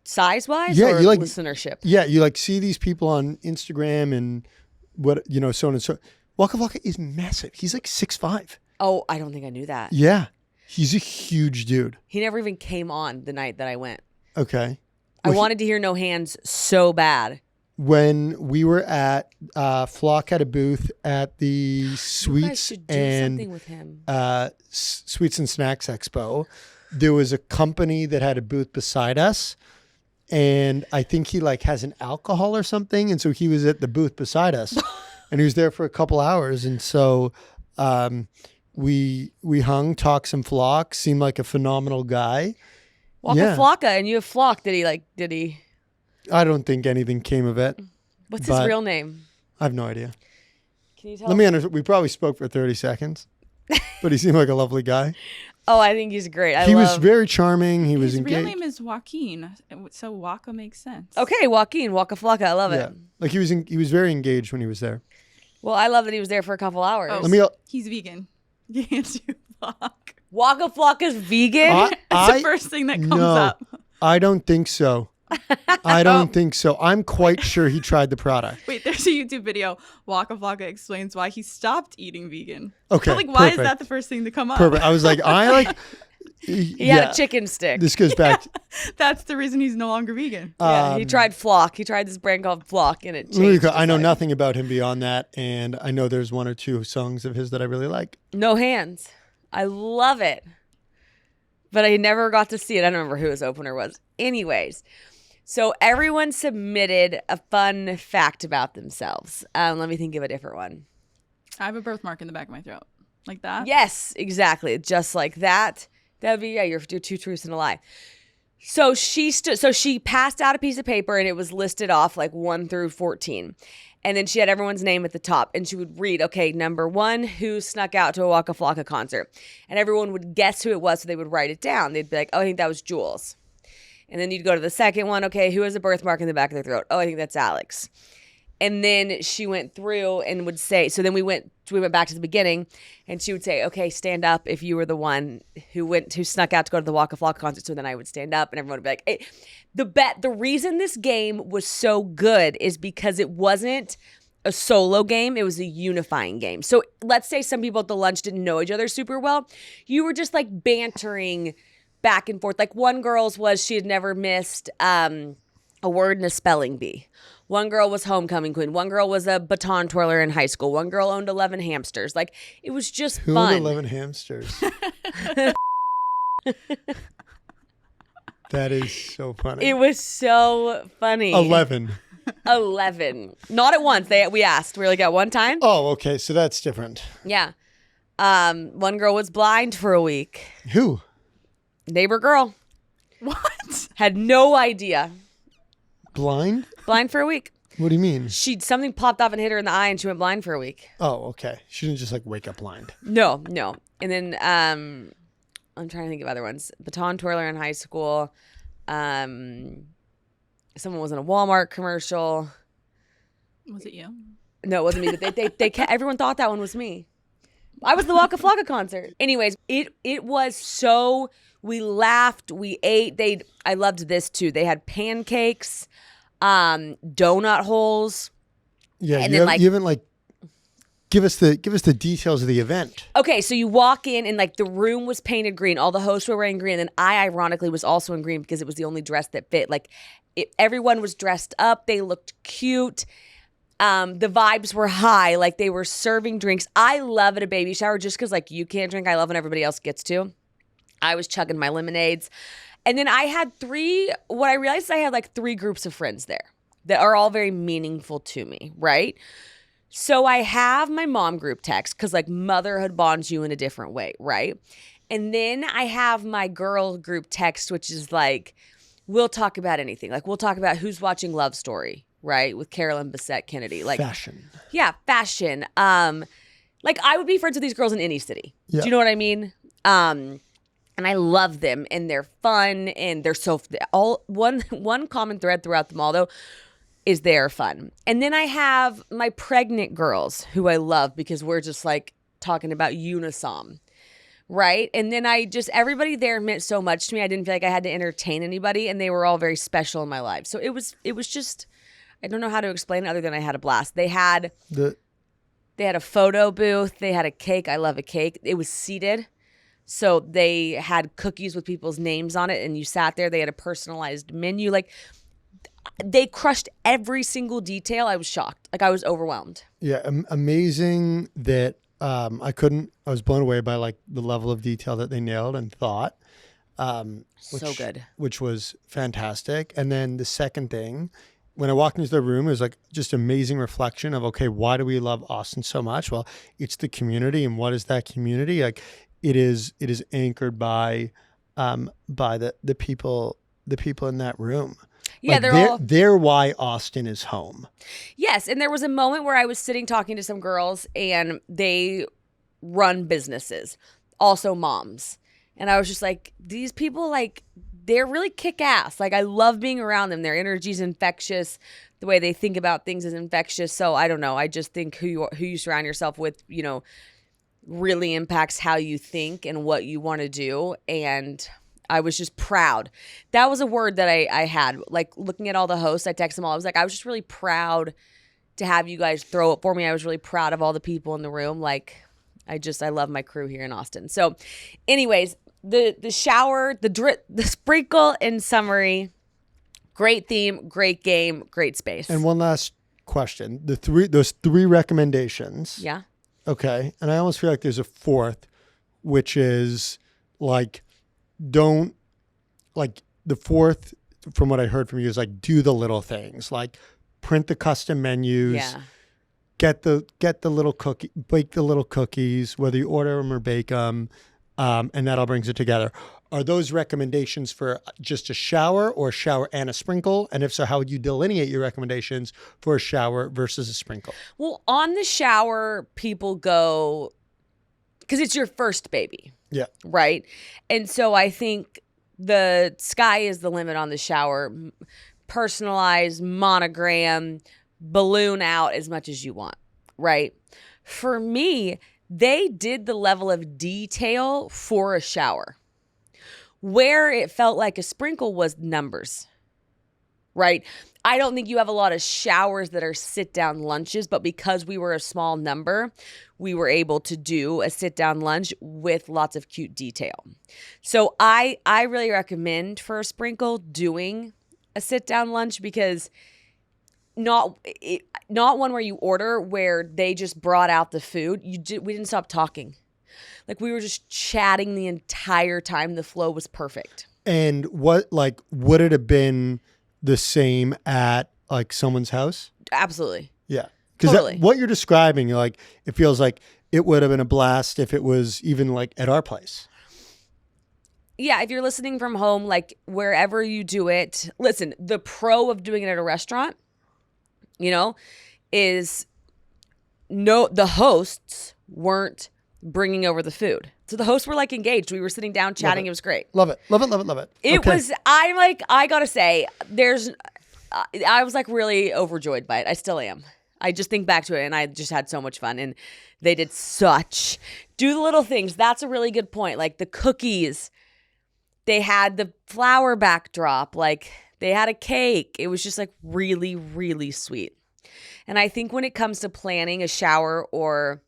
[SPEAKER 1] size-wise
[SPEAKER 2] Yeah,
[SPEAKER 1] or
[SPEAKER 2] you like
[SPEAKER 1] listenership?
[SPEAKER 2] Yeah, you like see these people on Instagram and what so on and so. Waka Flocka is massive. He's like 6'5".
[SPEAKER 1] Oh, I don't think I knew that.
[SPEAKER 2] Yeah, he's a huge dude.
[SPEAKER 1] He never even came on the night that I went.
[SPEAKER 2] Okay.
[SPEAKER 1] I wanted to hear No Hands so bad.
[SPEAKER 2] When we were at Flock had a booth at the
[SPEAKER 1] You guys
[SPEAKER 2] Sweets
[SPEAKER 1] should do
[SPEAKER 2] and
[SPEAKER 1] something with him.
[SPEAKER 2] Sweets and Snacks Expo, there was a company that had a booth beside us, and I think he like has an alcohol or something, and so he was at the booth beside us, and he was there for a couple hours, and so we hung, talked some Flock, seemed like a phenomenal guy.
[SPEAKER 1] Waka Flocka, and you have Flock. Did he?
[SPEAKER 2] I don't think anything came of it.
[SPEAKER 1] What's his real name?
[SPEAKER 2] I have no idea.
[SPEAKER 1] Can you tell
[SPEAKER 2] Let me understand. We probably spoke for 30 seconds, but he seemed like a lovely guy.
[SPEAKER 1] Oh, I think he's great.
[SPEAKER 2] He was very charming. He was
[SPEAKER 3] His
[SPEAKER 2] engaged.
[SPEAKER 3] real name is Joaquin, so Waka makes sense.
[SPEAKER 1] Okay, Joaquin, Waka Flocka. I love it.
[SPEAKER 2] Like he was very engaged when he was there.
[SPEAKER 1] Well, I love that he was there for a couple hours.
[SPEAKER 3] Oh, he's vegan. You can't do Flock.
[SPEAKER 1] Waka Flocka's vegan?
[SPEAKER 3] That's the first thing that comes up.
[SPEAKER 2] I don't think so. I don't think so. I'm quite sure he tried the product.
[SPEAKER 3] Wait, there's a YouTube video. Waka Flocka explains why he stopped eating vegan.
[SPEAKER 2] Okay.
[SPEAKER 3] Like, why is that the first thing to come up?
[SPEAKER 2] Perfect. I was like,
[SPEAKER 1] He had a chicken stick.
[SPEAKER 2] This goes back.
[SPEAKER 3] That's the reason he's no longer vegan.
[SPEAKER 1] He tried Flock. He tried this brand called Flock, and it changed.
[SPEAKER 2] I know nothing about him beyond that, and I know there's one or two songs of his that I really like.
[SPEAKER 1] No Hands. I love it. But I never got to see it. I don't remember who his opener was. Anyways, so everyone submitted a fun fact about themselves. Let me think of a different one.
[SPEAKER 3] I have a birthmark in the back of my throat. Like that?
[SPEAKER 1] Yes, exactly. Just like that. That would be, your two truths and a lie. So she passed out a piece of paper and it was listed off like 1 through 14. And then she had everyone's name at the top and she would read, okay, number 1, who snuck out to a Waka Flocka concert. And everyone would guess who it was, so they would write it down. They'd be like, oh, I think that was Jules. And then you'd go to the second one, okay, who has a birthmark in the back of their throat? Oh, I think that's Alex. And then she went through and would say, so then we went back to the beginning and she would say, okay, stand up if you were the one who snuck out to go to the Waka Flocka concert. So then I would stand up and everyone would be like, hey. The reason this game was so good is because it wasn't a solo game. It was a unifying game. So let's say some people at the lunch didn't know each other super well. You were just like bantering back and forth. Like one girl's was she had never missed a word in a spelling bee. One girl was homecoming queen. One girl was a baton twirler in high school. One girl owned 11 hamsters. Like, it was just
[SPEAKER 2] Who
[SPEAKER 1] fun.
[SPEAKER 2] owned 11 hamsters? That is so funny.
[SPEAKER 1] It was so funny.
[SPEAKER 2] 11.
[SPEAKER 1] 11. Not at once. We asked. We were like, at one time?
[SPEAKER 2] Oh, okay. So that's different.
[SPEAKER 1] Yeah. One girl was blind for a week.
[SPEAKER 2] Who?
[SPEAKER 1] Neighbor girl.
[SPEAKER 3] What?
[SPEAKER 1] Had no idea.
[SPEAKER 2] Blind?
[SPEAKER 1] Blind for a week.
[SPEAKER 2] What do you mean?
[SPEAKER 1] Something popped off and hit her in the eye and she went blind for a week.
[SPEAKER 2] Oh, okay. She didn't just like wake up blind.
[SPEAKER 1] No. And then I'm trying to think of other ones. Baton twirler in high school. Someone was in a Walmart commercial.
[SPEAKER 3] Was it you?
[SPEAKER 1] No, it wasn't me. But they everyone thought that one was me. I was the Waka Flocka concert. Anyways, it was so. We laughed. We ate. I loved this too. They had pancakes, donut holes.
[SPEAKER 2] Yeah,
[SPEAKER 1] and
[SPEAKER 2] you
[SPEAKER 1] then
[SPEAKER 2] haven't like. Give us the details of the event.
[SPEAKER 1] Okay, so you walk in and like the room was painted green. All the hosts were wearing green, and then I ironically was also in green because it was the only dress that fit. Like everyone was dressed up. They looked cute. The vibes were high. Like they were serving drinks. I love at a baby shower just because like you can't drink. I love when everybody else gets to. I was chugging my lemonades, and then I had what I realized is I had like 3 groups of friends there that are all very meaningful to me, right? So I have my mom group text because like motherhood bonds you in a different way, right? And then I have my girl group text, which is like, we'll talk about anything. Like we'll talk about who's watching Love Story, right? With Carolyn Bessette Kennedy. Like
[SPEAKER 2] fashion.
[SPEAKER 1] Yeah, fashion. Like I would be friends with these girls in any city.
[SPEAKER 2] Yeah.
[SPEAKER 1] Do you know what I mean? And I love them and they're fun and they're so one common thread throughout them all though is they're fun. And then I have my pregnant girls who I love because we're just like talking about Unisom. Right. And then everybody there meant so much to me. I didn't feel like I had to entertain anybody, and they were all very special in my life. So it was just, I don't know how to explain it other than I had a blast. They had a photo booth. They had a cake. I love a cake. It was seated. So they had cookies with people's names on it, and you sat there. They had a personalized menu. Like, they crushed every single detail. I was shocked. Like, I was overwhelmed.
[SPEAKER 2] Yeah. Amazing that I was blown away by like the level of detail that they nailed and thought.
[SPEAKER 1] So good.
[SPEAKER 2] Which was fantastic. And then the second thing, when I walked into the room, it was like just amazing reflection of, okay, why do we love Austin so much? Well, it's the community. And what is that community? Like, it is anchored by the people in that room.
[SPEAKER 1] Yeah,
[SPEAKER 2] like they're why Austin is home.
[SPEAKER 1] Yes, and there was a moment where I was sitting talking to some girls, and they run businesses, also moms. And I was just like, these people, like, they're really kick-ass. Like, I love being around them. Their energy is infectious. The way they think about things is infectious. So I don't know. I just think who you surround yourself with, really impacts how you think and what you want to do. And I was just proud. That was a word that I had. Like, looking at all the hosts, I texted them all. I was like, I was just really proud to have you guys throw it for me. I was really proud of all the people in the room. Like, I love my crew here in Austin. So anyways, the shower, the sprinkle, in summary, great theme, great game, great space.
[SPEAKER 2] And one last question. Those three recommendations.
[SPEAKER 1] Yeah.
[SPEAKER 2] Okay. And I almost feel like there's a fourth, which is like, the fourth, from what I heard from you, is like, do the little things, like print the custom menus, get the little bake the little cookies, whether you order them or bake them, and that all brings it together. Are those recommendations for just a shower or a shower and a sprinkle? And if so, how would you delineate your recommendations for a shower versus a sprinkle?
[SPEAKER 1] Well, on the shower, people go, because it's your first baby.
[SPEAKER 2] Yeah.
[SPEAKER 1] Right. And so I think the sky is the limit on the shower. Personalized, monogram, balloon out as much as you want. Right. For me, they did the level of detail for a shower. Where it felt like a sprinkle was numbers, right? I don't think you have a lot of showers that are sit-down lunches, but because we were a small number, we were able to do a sit-down lunch with lots of cute detail. So I really recommend for a sprinkle doing a sit-down lunch, because not one where you order where they just brought out the food. We didn't stop talking. Like, we were just chatting the entire time. The flow was perfect.
[SPEAKER 2] And would it have been the same at like someone's house?
[SPEAKER 1] Absolutely.
[SPEAKER 2] Yeah. Because what you're describing, like, it feels like it would have been a blast if it was even like at our place.
[SPEAKER 1] Yeah. If you're listening from home, like, wherever you do it, listen, the pro of doing it at a restaurant, is the hosts weren't bringing over the food. So the hosts were like engaged. We were sitting down chatting. It was great.
[SPEAKER 2] Love it. Love it. Love it. Love it.
[SPEAKER 1] It was, I gotta say, I was like really overjoyed by it. I still am. I just think back to it and I just had so much fun, and they did do the little things. That's a really good point. Like the cookies, they had the flower backdrop, like they had a cake. It was just like really, really sweet. And I think when it comes to planning a shower or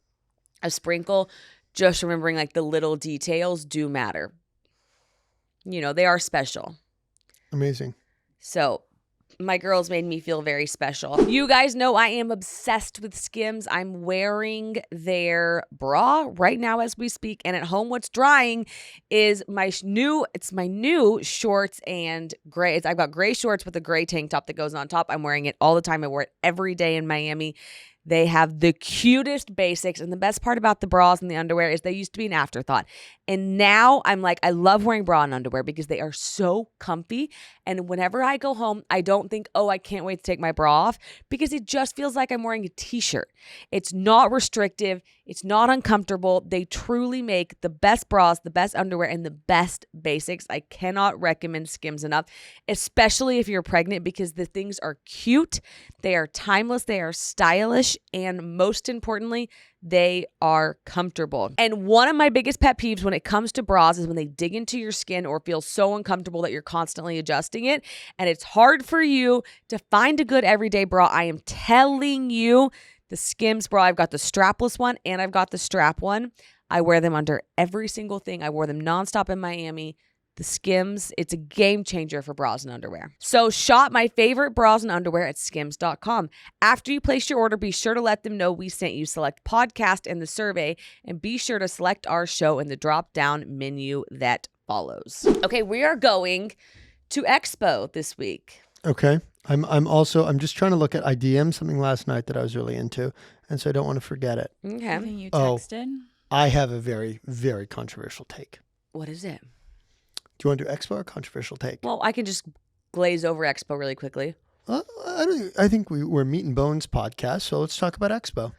[SPEAKER 1] a sprinkle, just remembering like the little details do matter. They are special.
[SPEAKER 2] Amazing.
[SPEAKER 1] So my girls made me feel very special. You guys know I am obsessed with Skims. I'm wearing their bra right now as we speak. And at home, what's drying is my new shorts and gray. I've got gray shorts with a gray tank top that goes on top. I'm wearing it all the time. I wear it every day in Miami. They have the cutest basics. And the best part about the bras and the underwear is they used to be an afterthought. And now I'm like, I love wearing bra and underwear because they are so comfy. And whenever I go home, I don't think, oh, I can't wait to take my bra off, because it just feels like I'm wearing a t-shirt. It's not restrictive. It's not uncomfortable. They truly make the best bras, the best underwear, and the best basics. I cannot recommend Skims enough, especially if you're pregnant, because the things are cute. They are timeless. They are stylish. stylish, and most importantly, they are comfortable. And one of my biggest pet peeves when it comes to bras is when they dig into your skin or feel so uncomfortable that you're constantly adjusting it. And it's hard for you to find a good everyday bra. I am telling you, the Skims bra, I've got the strapless one and I've got the strap one. I wear them under every single thing. I wore them nonstop in Miami. The Skims, it's a game changer for bras and underwear. So shop my favorite bras and underwear at skims.com. After you place your order, be sure to let them know we sent you. Select podcast in the survey and be sure to select our show in the drop-down menu that follows. Okay, we are going to Expo this week.
[SPEAKER 2] Okay. I'm just trying to look at, I DM'd something last night that I was really into, and so I don't want to forget it.
[SPEAKER 1] Okay.
[SPEAKER 3] Something you texted?
[SPEAKER 2] I have a very, very controversial take.
[SPEAKER 1] What is it?
[SPEAKER 2] Do you want to do Expo or controversial take?
[SPEAKER 1] Well, I can just glaze over Expo really quickly.
[SPEAKER 2] I think we're Meat and Bones podcast, so let's talk about Expo.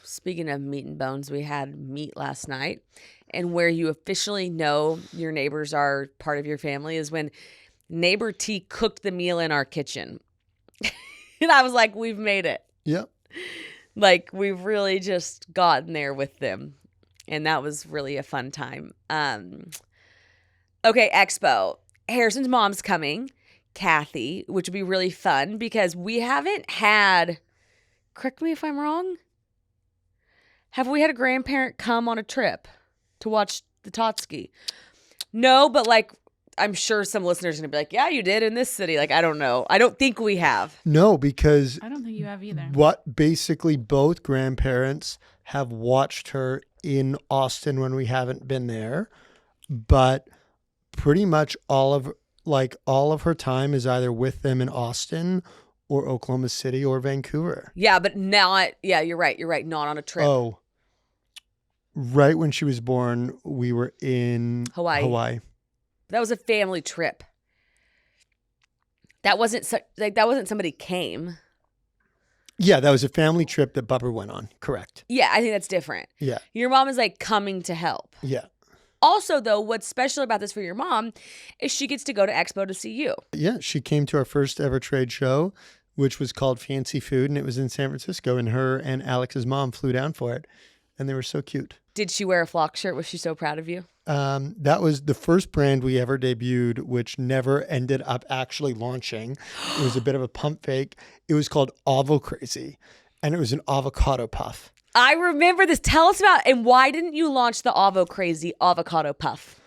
[SPEAKER 1] Speaking of meat and bones, we had meat last night. And where you officially know your neighbors are part of your family is when neighbor T cooked the meal in our kitchen. And I was like, we've made it.
[SPEAKER 2] Yep.
[SPEAKER 1] Like, we've really just gotten there with them. And that was really a fun time. Okay, Expo. Harrison's mom's coming, Kathy, which would be really fun because we haven't had, correct me if I'm wrong, have we had a grandparent come on a trip to watch the Totski? No, but like, I'm sure some listeners are going to be like, yeah, you did in this city. Like, I don't know. I don't think we have.
[SPEAKER 2] No, because
[SPEAKER 3] I don't think you have either.
[SPEAKER 2] What basically both grandparents have watched her in Austin when we haven't been there, but pretty much all of her time is either with them in Austin or Oklahoma City or Vancouver.
[SPEAKER 1] Yeah, but not, yeah, you're right. You're right. Not on a trip.
[SPEAKER 2] Oh, right when she was born, we were in Hawaii.
[SPEAKER 1] That was a family trip. That wasn't somebody came.
[SPEAKER 2] Yeah, that was a family trip that Bubba went on. Correct.
[SPEAKER 1] Yeah, I think that's different.
[SPEAKER 2] Yeah.
[SPEAKER 1] Your mom is like coming to help.
[SPEAKER 2] Yeah.
[SPEAKER 1] Also, though, what's special about this for your mom is she gets to go to Expo to see you.
[SPEAKER 2] Yeah, she came to our first ever trade show, which was called Fancy Food, and it was in San Francisco, and her and Alex's mom flew down for it, and they were so cute.
[SPEAKER 1] Did she wear a flock shirt? Was she so proud of you?
[SPEAKER 2] That was the first brand we ever debuted, which never ended up actually launching. It was a bit of a pump fake. It was called Avo Crazy, and it was an avocado puff.
[SPEAKER 1] I remember this. Tell us about, and why didn't you launch the Avo Crazy avocado puff?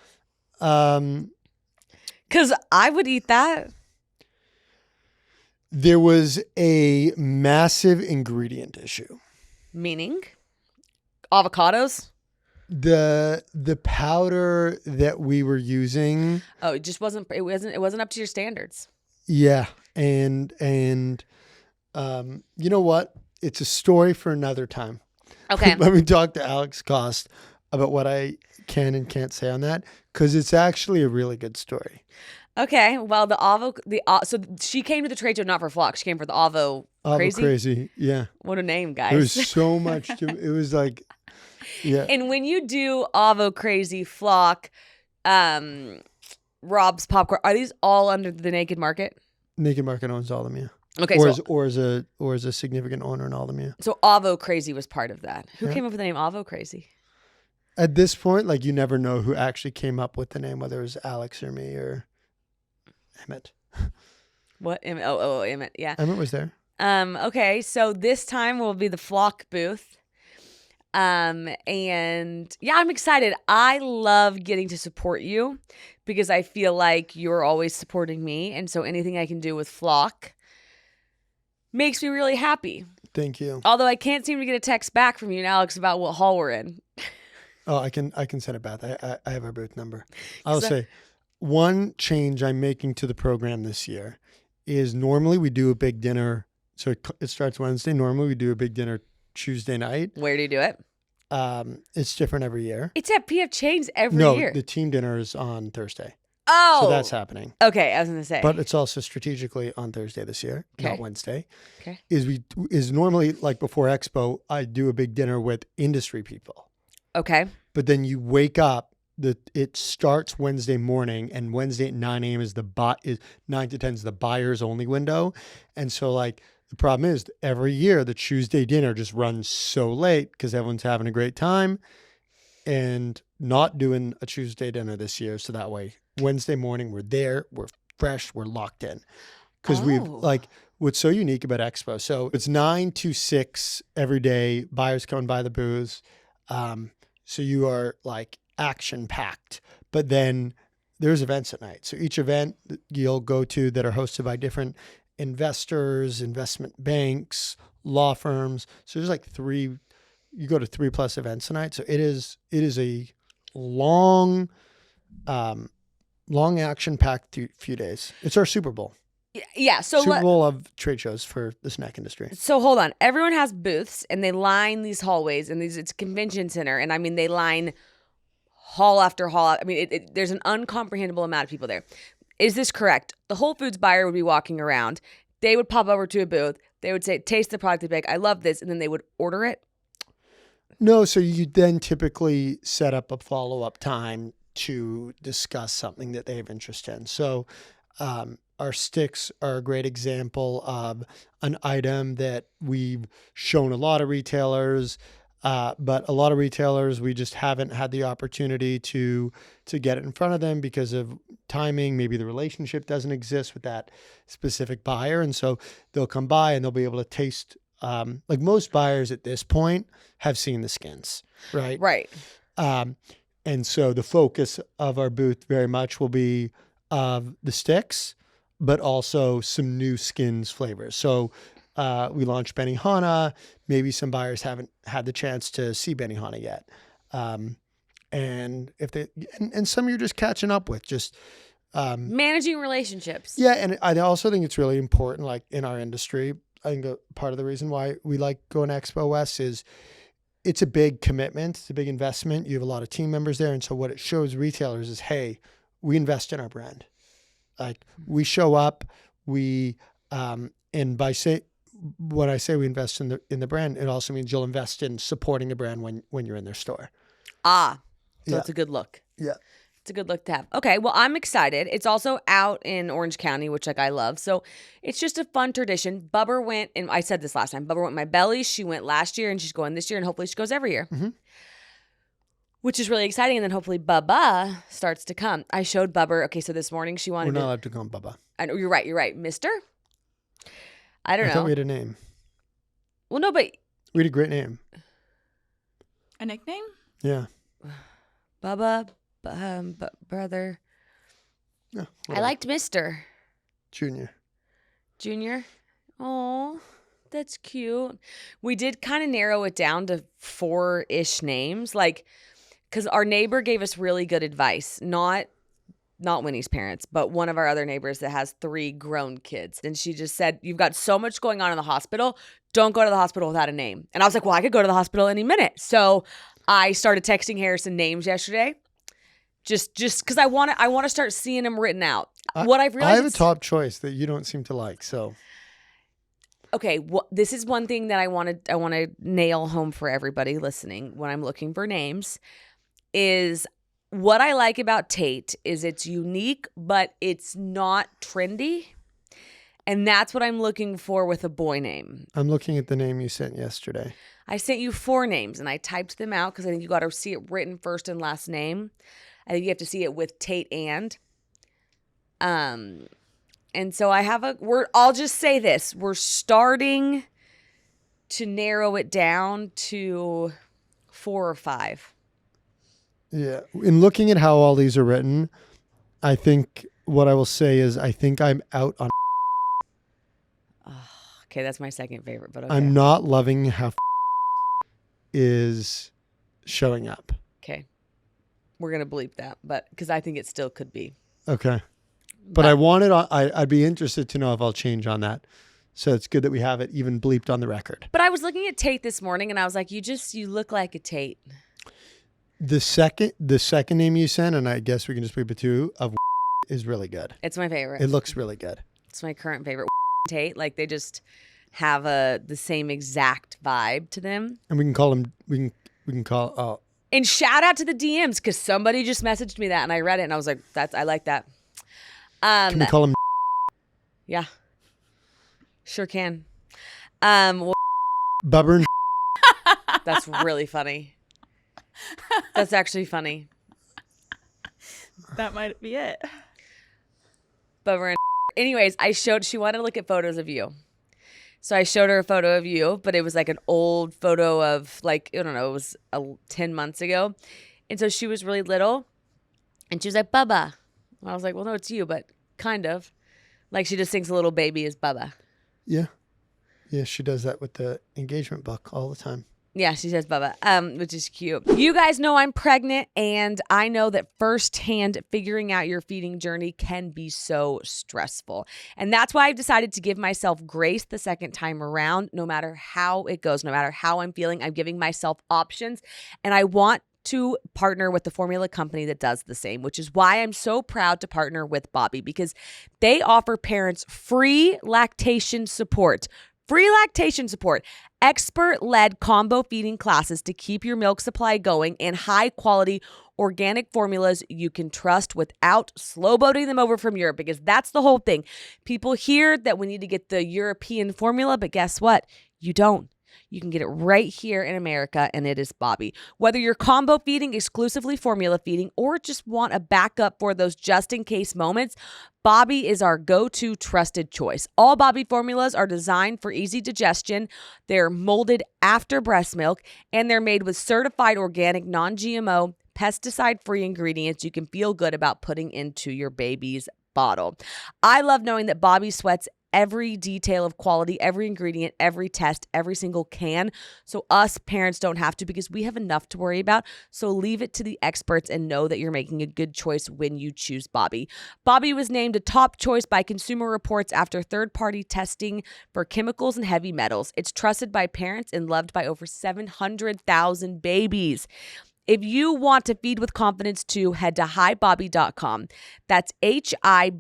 [SPEAKER 1] Because I would eat that.
[SPEAKER 2] There was a massive ingredient issue.
[SPEAKER 1] Meaning? Avocados?
[SPEAKER 2] The powder that we were using.
[SPEAKER 1] Oh, it wasn't up to your standards.
[SPEAKER 2] Yeah. And you know what? It's a story for another time.
[SPEAKER 1] Okay.
[SPEAKER 2] Let me talk to Alex Cost about what I can and can't say on that, because it's actually a really good story.
[SPEAKER 1] Okay. Well, so she came to the trade show not for flock. She came for the Avo Crazy.
[SPEAKER 2] Avo Crazy. Yeah.
[SPEAKER 1] What a name, guys.
[SPEAKER 2] There was so much it was like, yeah.
[SPEAKER 1] And when you do Avo Crazy, flock, Rob's Popcorn, are these all under the Naked Market?
[SPEAKER 2] Naked Market owns all of them, yeah.
[SPEAKER 1] Okay,
[SPEAKER 2] or as a significant owner in all of them, yeah.
[SPEAKER 1] So Avo Crazy was part of that. Who
[SPEAKER 2] Yeah.
[SPEAKER 1] came up with the name Avo Crazy?
[SPEAKER 2] At this point, like, you never know who actually came up with the name, whether it was Alex or me or Emmett.
[SPEAKER 1] What? Emmett. Yeah.
[SPEAKER 2] Emmett was there.
[SPEAKER 1] Okay, so this time will be the flock booth. And yeah, I'm excited. I love getting to support you because I feel like you're always supporting me. And so anything I can do with flock makes me really happy.
[SPEAKER 2] Thank you.
[SPEAKER 1] Although I can't seem to get a text back from you and Alex about what hall we're in.
[SPEAKER 2] Oh, I can send it back. I have our booth number. I'll say one change I'm making to the program this year is normally we do a big dinner. So it starts Wednesday. Normally we do a big dinner Tuesday night.
[SPEAKER 1] Where do you do it?
[SPEAKER 2] It's different every year.
[SPEAKER 1] It's at PF Chang's every year.
[SPEAKER 2] No, the team dinner is on Thursday.
[SPEAKER 1] Oh.
[SPEAKER 2] So that's happening.
[SPEAKER 1] Okay, I was going to say.
[SPEAKER 2] But it's also strategically on Thursday this year, not Wednesday.
[SPEAKER 1] Okay.
[SPEAKER 2] Is normally, like, before Expo, I do a big dinner with industry people.
[SPEAKER 1] Okay.
[SPEAKER 2] But then you wake up, it starts Wednesday morning, and Wednesday at 9 a.m. is 9 to 10 is the buyers only window. And so, like, The problem is every year the Tuesday dinner just runs so late because everyone's having a great time and not doing a Tuesday dinner this year. So that way, Wednesday morning, we're there, we're fresh, we're locked in. Because we've like, what's so unique about Expo. So it's 9 to 6 every day. Buyers come and buy the booths. So you are like action packed, but then there's events at night. So each event you'll go to that are hosted by different investors, investment banks, law firms. So there's like you go to 3+ events a night. So it is a long action packed few days. It's our Super Bowl.
[SPEAKER 1] Yeah. So
[SPEAKER 2] Super Bowl of trade shows for the snack industry.
[SPEAKER 1] So hold on. Everyone has booths and they line these hallways and it's a convention center. And I mean, they line hall after hall. I mean, there's an uncomprehendable amount of people there. Is this correct? The Whole Foods buyer would be walking around. They would pop over to a booth. They would say, taste the product. They'd be like, I love this. And then they would order it.
[SPEAKER 2] No. So you then typically set up a follow-up time to discuss something that they have interest in. So our sticks are a great example of an item that we've shown a lot of retailers, but a lot of retailers, we just haven't had the opportunity to get it in front of them because of timing. Maybe the relationship doesn't exist with that specific buyer. And so they'll come by and they'll be able to taste, like most buyers at this point have seen the skins, right?
[SPEAKER 1] Right.
[SPEAKER 2] And so the focus of our booth very much will be of the sticks, but also some new skins flavors. So we launched Benihana. Maybe some buyers haven't had the chance to see Benihana yet. And if they and some you're just catching up with, just
[SPEAKER 1] managing relationships.
[SPEAKER 2] Yeah, and I also think it's really important, like in our industry. I think part of the reason why we like going to Expo West is it's a big commitment. It's a big investment. You have a lot of team members there. And so what it shows retailers is, hey, we invest in our brand. Like we show up, and when I say we invest in the brand, it also means you'll invest in supporting the brand when you're in their store.
[SPEAKER 1] So it's a good look.
[SPEAKER 2] Yeah.
[SPEAKER 1] It's a good look to have. Okay, well, I'm excited. It's also out in Orange County, which I love. So it's just a fun tradition. Bubber went, and I said this last time, Bubber went my belly. She went last year, and she's going this year, and hopefully she goes every year.
[SPEAKER 2] Mm-hmm.
[SPEAKER 1] Which is really exciting. And then hopefully Bubba starts to come. I showed Bubber. Okay, so this morning she wanted
[SPEAKER 2] We're not allowed to call him Bubba.
[SPEAKER 1] I know, you're right. Mister? I don't know.
[SPEAKER 2] I thought we had a name.
[SPEAKER 1] Well, no, but
[SPEAKER 2] we had a great name.
[SPEAKER 3] A nickname?
[SPEAKER 2] Yeah.
[SPEAKER 1] Bubba, brother.
[SPEAKER 2] Yeah,
[SPEAKER 1] I liked Mister.
[SPEAKER 2] Junior.
[SPEAKER 1] Oh, that's cute. We did kind of narrow it down to 4-ish names, like, because our neighbor gave us really good advice. Not Winnie's parents, but one of our other neighbors that has 3 grown kids. And she just said, you've got so much going on in the hospital. Don't go to the hospital without a name. And I was like, well, I could go to the hospital any minute. So I started texting Harrison names yesterday. Just because I want to start seeing them written out. What I've realized,
[SPEAKER 2] I have a top choice that you don't seem to like. So,
[SPEAKER 1] okay, this is one thing that I want to nail home for everybody listening when I'm looking for names. Is what I like about Tate is it's unique, but it's not trendy, and that's what I'm looking for with a boy name.
[SPEAKER 2] I'm looking at the name you sent yesterday.
[SPEAKER 1] I sent you 4 names, and I typed them out because I think you got to see it written first and last name. I think you have to see it with Tate and so I have I'll just say this. We're starting to narrow it down to 4 or 5.
[SPEAKER 2] Yeah. In looking at how all these are written, I think what I will say is I think I'm out on.
[SPEAKER 1] Okay, that's my second favorite, but okay.
[SPEAKER 2] I'm not loving how is showing up.
[SPEAKER 1] Okay. We're going to bleep that, but because I think it still could be.
[SPEAKER 2] Okay. But I'd be interested to know if I'll change on that. So it's good that we have it even bleeped on the record.
[SPEAKER 1] But I was looking at Tate this morning and I was like, you look like a Tate.
[SPEAKER 2] The second name you sent, and I guess we can just bleep it too, of is really good.
[SPEAKER 1] It's my favorite.
[SPEAKER 2] It looks really good.
[SPEAKER 1] It's my current favorite Tate. Like they just have the same exact vibe to them.
[SPEAKER 2] And we can call them, we can call,
[SPEAKER 1] and shout out to the DMs because somebody just messaged me that and I read it and I was like, I like that.
[SPEAKER 2] Can we call them?
[SPEAKER 1] Yeah, sure can.
[SPEAKER 2] Bubber and
[SPEAKER 1] That's really funny. That's actually funny.
[SPEAKER 3] That might be it.
[SPEAKER 1] Bubber and anyways, she wanted to look at photos of you. So I showed her a photo of you, but it was like an old photo of like, I don't know, it was 10 months ago. And so she was really little and she was like, Bubba. And I was like, well, no, it's you, but kind of. Like she just thinks a little baby is Bubba.
[SPEAKER 2] Yeah. Yeah, she does that with the engagement book all the time.
[SPEAKER 1] Yeah, she says Bubba, which is cute. You guys know I'm pregnant, and I know that firsthand figuring out your feeding journey can be so stressful. And that's why I've decided to give myself grace the second time around, no matter how it goes, no matter how I'm feeling. I'm giving myself options, and I want to partner with the formula company that does the same, which is why I'm so proud to partner with Bobby, because they offer parents free lactation support. Free lactation support, expert-led combo feeding classes to keep your milk supply going, and high-quality organic formulas you can trust without slow boating them over from Europe, because that's the whole thing. People hear that we need to get the European formula, but guess what? You don't. You can get it right here in America, and it is Bobby. Whether you're combo feeding, exclusively formula feeding, or just want a backup for those just-in-case moments, Bobby is our go-to trusted choice. All Bobby formulas are designed for easy digestion. They're molded after breast milk, and they're made with certified organic, non-GMO, pesticide-free ingredients you can feel good about putting into your baby's bottle. I love knowing that Bobby sweats every detail of quality, every ingredient, every test, every single can. So us parents don't have to, because we have enough to worry about. So leave it to the experts and know that you're making a good choice when you choose Bobby. Bobby was named a top choice by Consumer Reports after third-party testing for chemicals and heavy metals. It's trusted by parents and loved by over 700,000 babies. If you want to feed with confidence too, head to hibobby.com. That's HIBOBBIE.com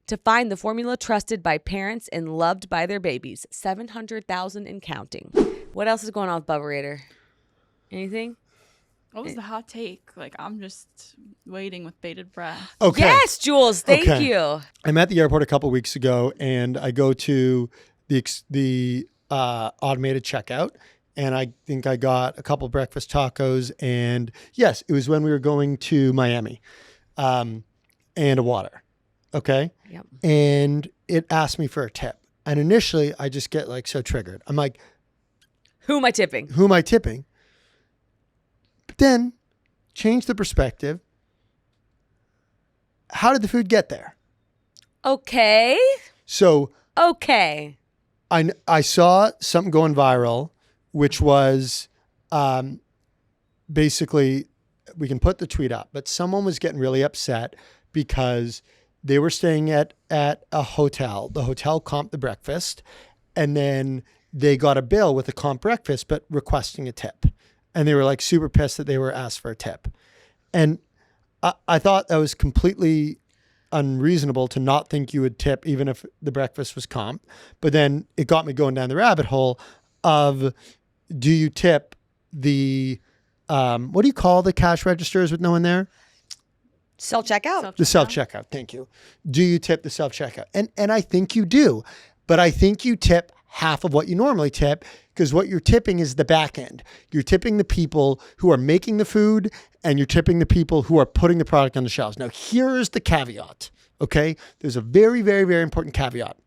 [SPEAKER 1] to find the formula trusted by parents and loved by their babies. 700,000 and counting. What else is going on with Bubberator? Anything?
[SPEAKER 3] What was the hot take? Like, I'm just waiting with bated breath.
[SPEAKER 2] Okay.
[SPEAKER 1] Yes, Jules. Thank you.
[SPEAKER 2] I'm at the airport a couple weeks ago, and I go to the automated checkout. And I think I got a couple breakfast tacos. And yes, it was when we were going to Miami, and a water. Okay.
[SPEAKER 1] Yep.
[SPEAKER 2] And it asked me for a tip. And initially I just get like so triggered. I'm like,
[SPEAKER 1] Who am I tipping?
[SPEAKER 2] who am I tipping? But then change the perspective. How did the food get there?
[SPEAKER 1] Okay.
[SPEAKER 2] So
[SPEAKER 1] Okay.
[SPEAKER 2] I saw something going viral, which was basically, we can put the tweet up, but someone was getting really upset because they were staying at a hotel. The hotel comped the breakfast, and then they got a bill with a comp breakfast, but requesting a tip. And they were like super pissed that they were asked for a tip. And I thought that was completely unreasonable to not think you would tip even if the breakfast was comp. But then it got me going down the rabbit hole of, do you tip the, what do you call the cash registers with no one there?
[SPEAKER 1] Self-checkout.
[SPEAKER 2] The self-checkout. Thank you. Do you tip the self-checkout? And I think you do, but I think you tip half of what you normally tip, because what you're tipping is the back end. You're tipping the people who are making the food, and you're tipping the people who are putting the product on the shelves. Now, here's the caveat, okay? There's a very, very, very important caveat.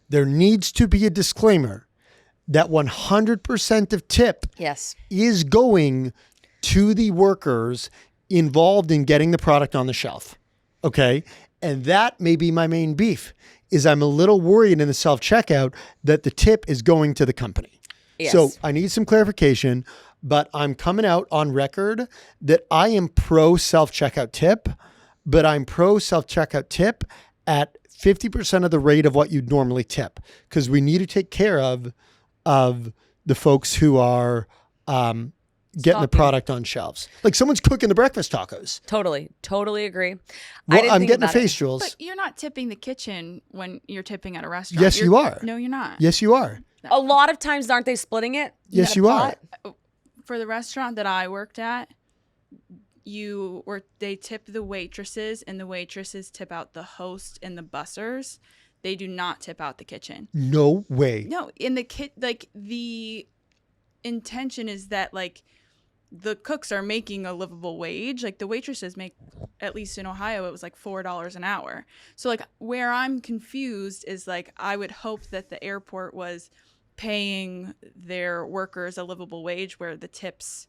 [SPEAKER 2] There needs to be a disclaimer that 100% of tip
[SPEAKER 1] Yes.
[SPEAKER 2] is going to the workers involved in getting the product on the shelf, okay? And that may be my main beef, is I'm a little worried in the self-checkout that the tip is going to the company.
[SPEAKER 1] Yes.
[SPEAKER 2] So I need some clarification, but I'm coming out on record that I am pro self-checkout tip, but I'm pro self-checkout tip at 50% of the rate of what you'd normally tip, because we need to take care of the folks who are getting the product on shelves. Like someone's cooking the breakfast tacos.
[SPEAKER 1] Totally agree.
[SPEAKER 2] Well, I'm getting a face, Jules.
[SPEAKER 3] But you're not tipping the kitchen when you're tipping at a restaurant.
[SPEAKER 2] Yes, you are.
[SPEAKER 3] No, you're not.
[SPEAKER 2] Yes, you are.
[SPEAKER 1] A lot of times, aren't they splitting it?
[SPEAKER 2] Yes, you are.
[SPEAKER 3] For the restaurant that I worked at, they tip the waitresses, and the waitresses tip out the host and the bussers. they do not tip out the kitchen.
[SPEAKER 2] No way.
[SPEAKER 3] No, in the the intention is that like the cooks are making a livable wage. Like the waitresses make, at least in Ohio, it was like $4 an hour. So like where I'm confused is like I would hope that the airport was paying their workers a livable wage where the tips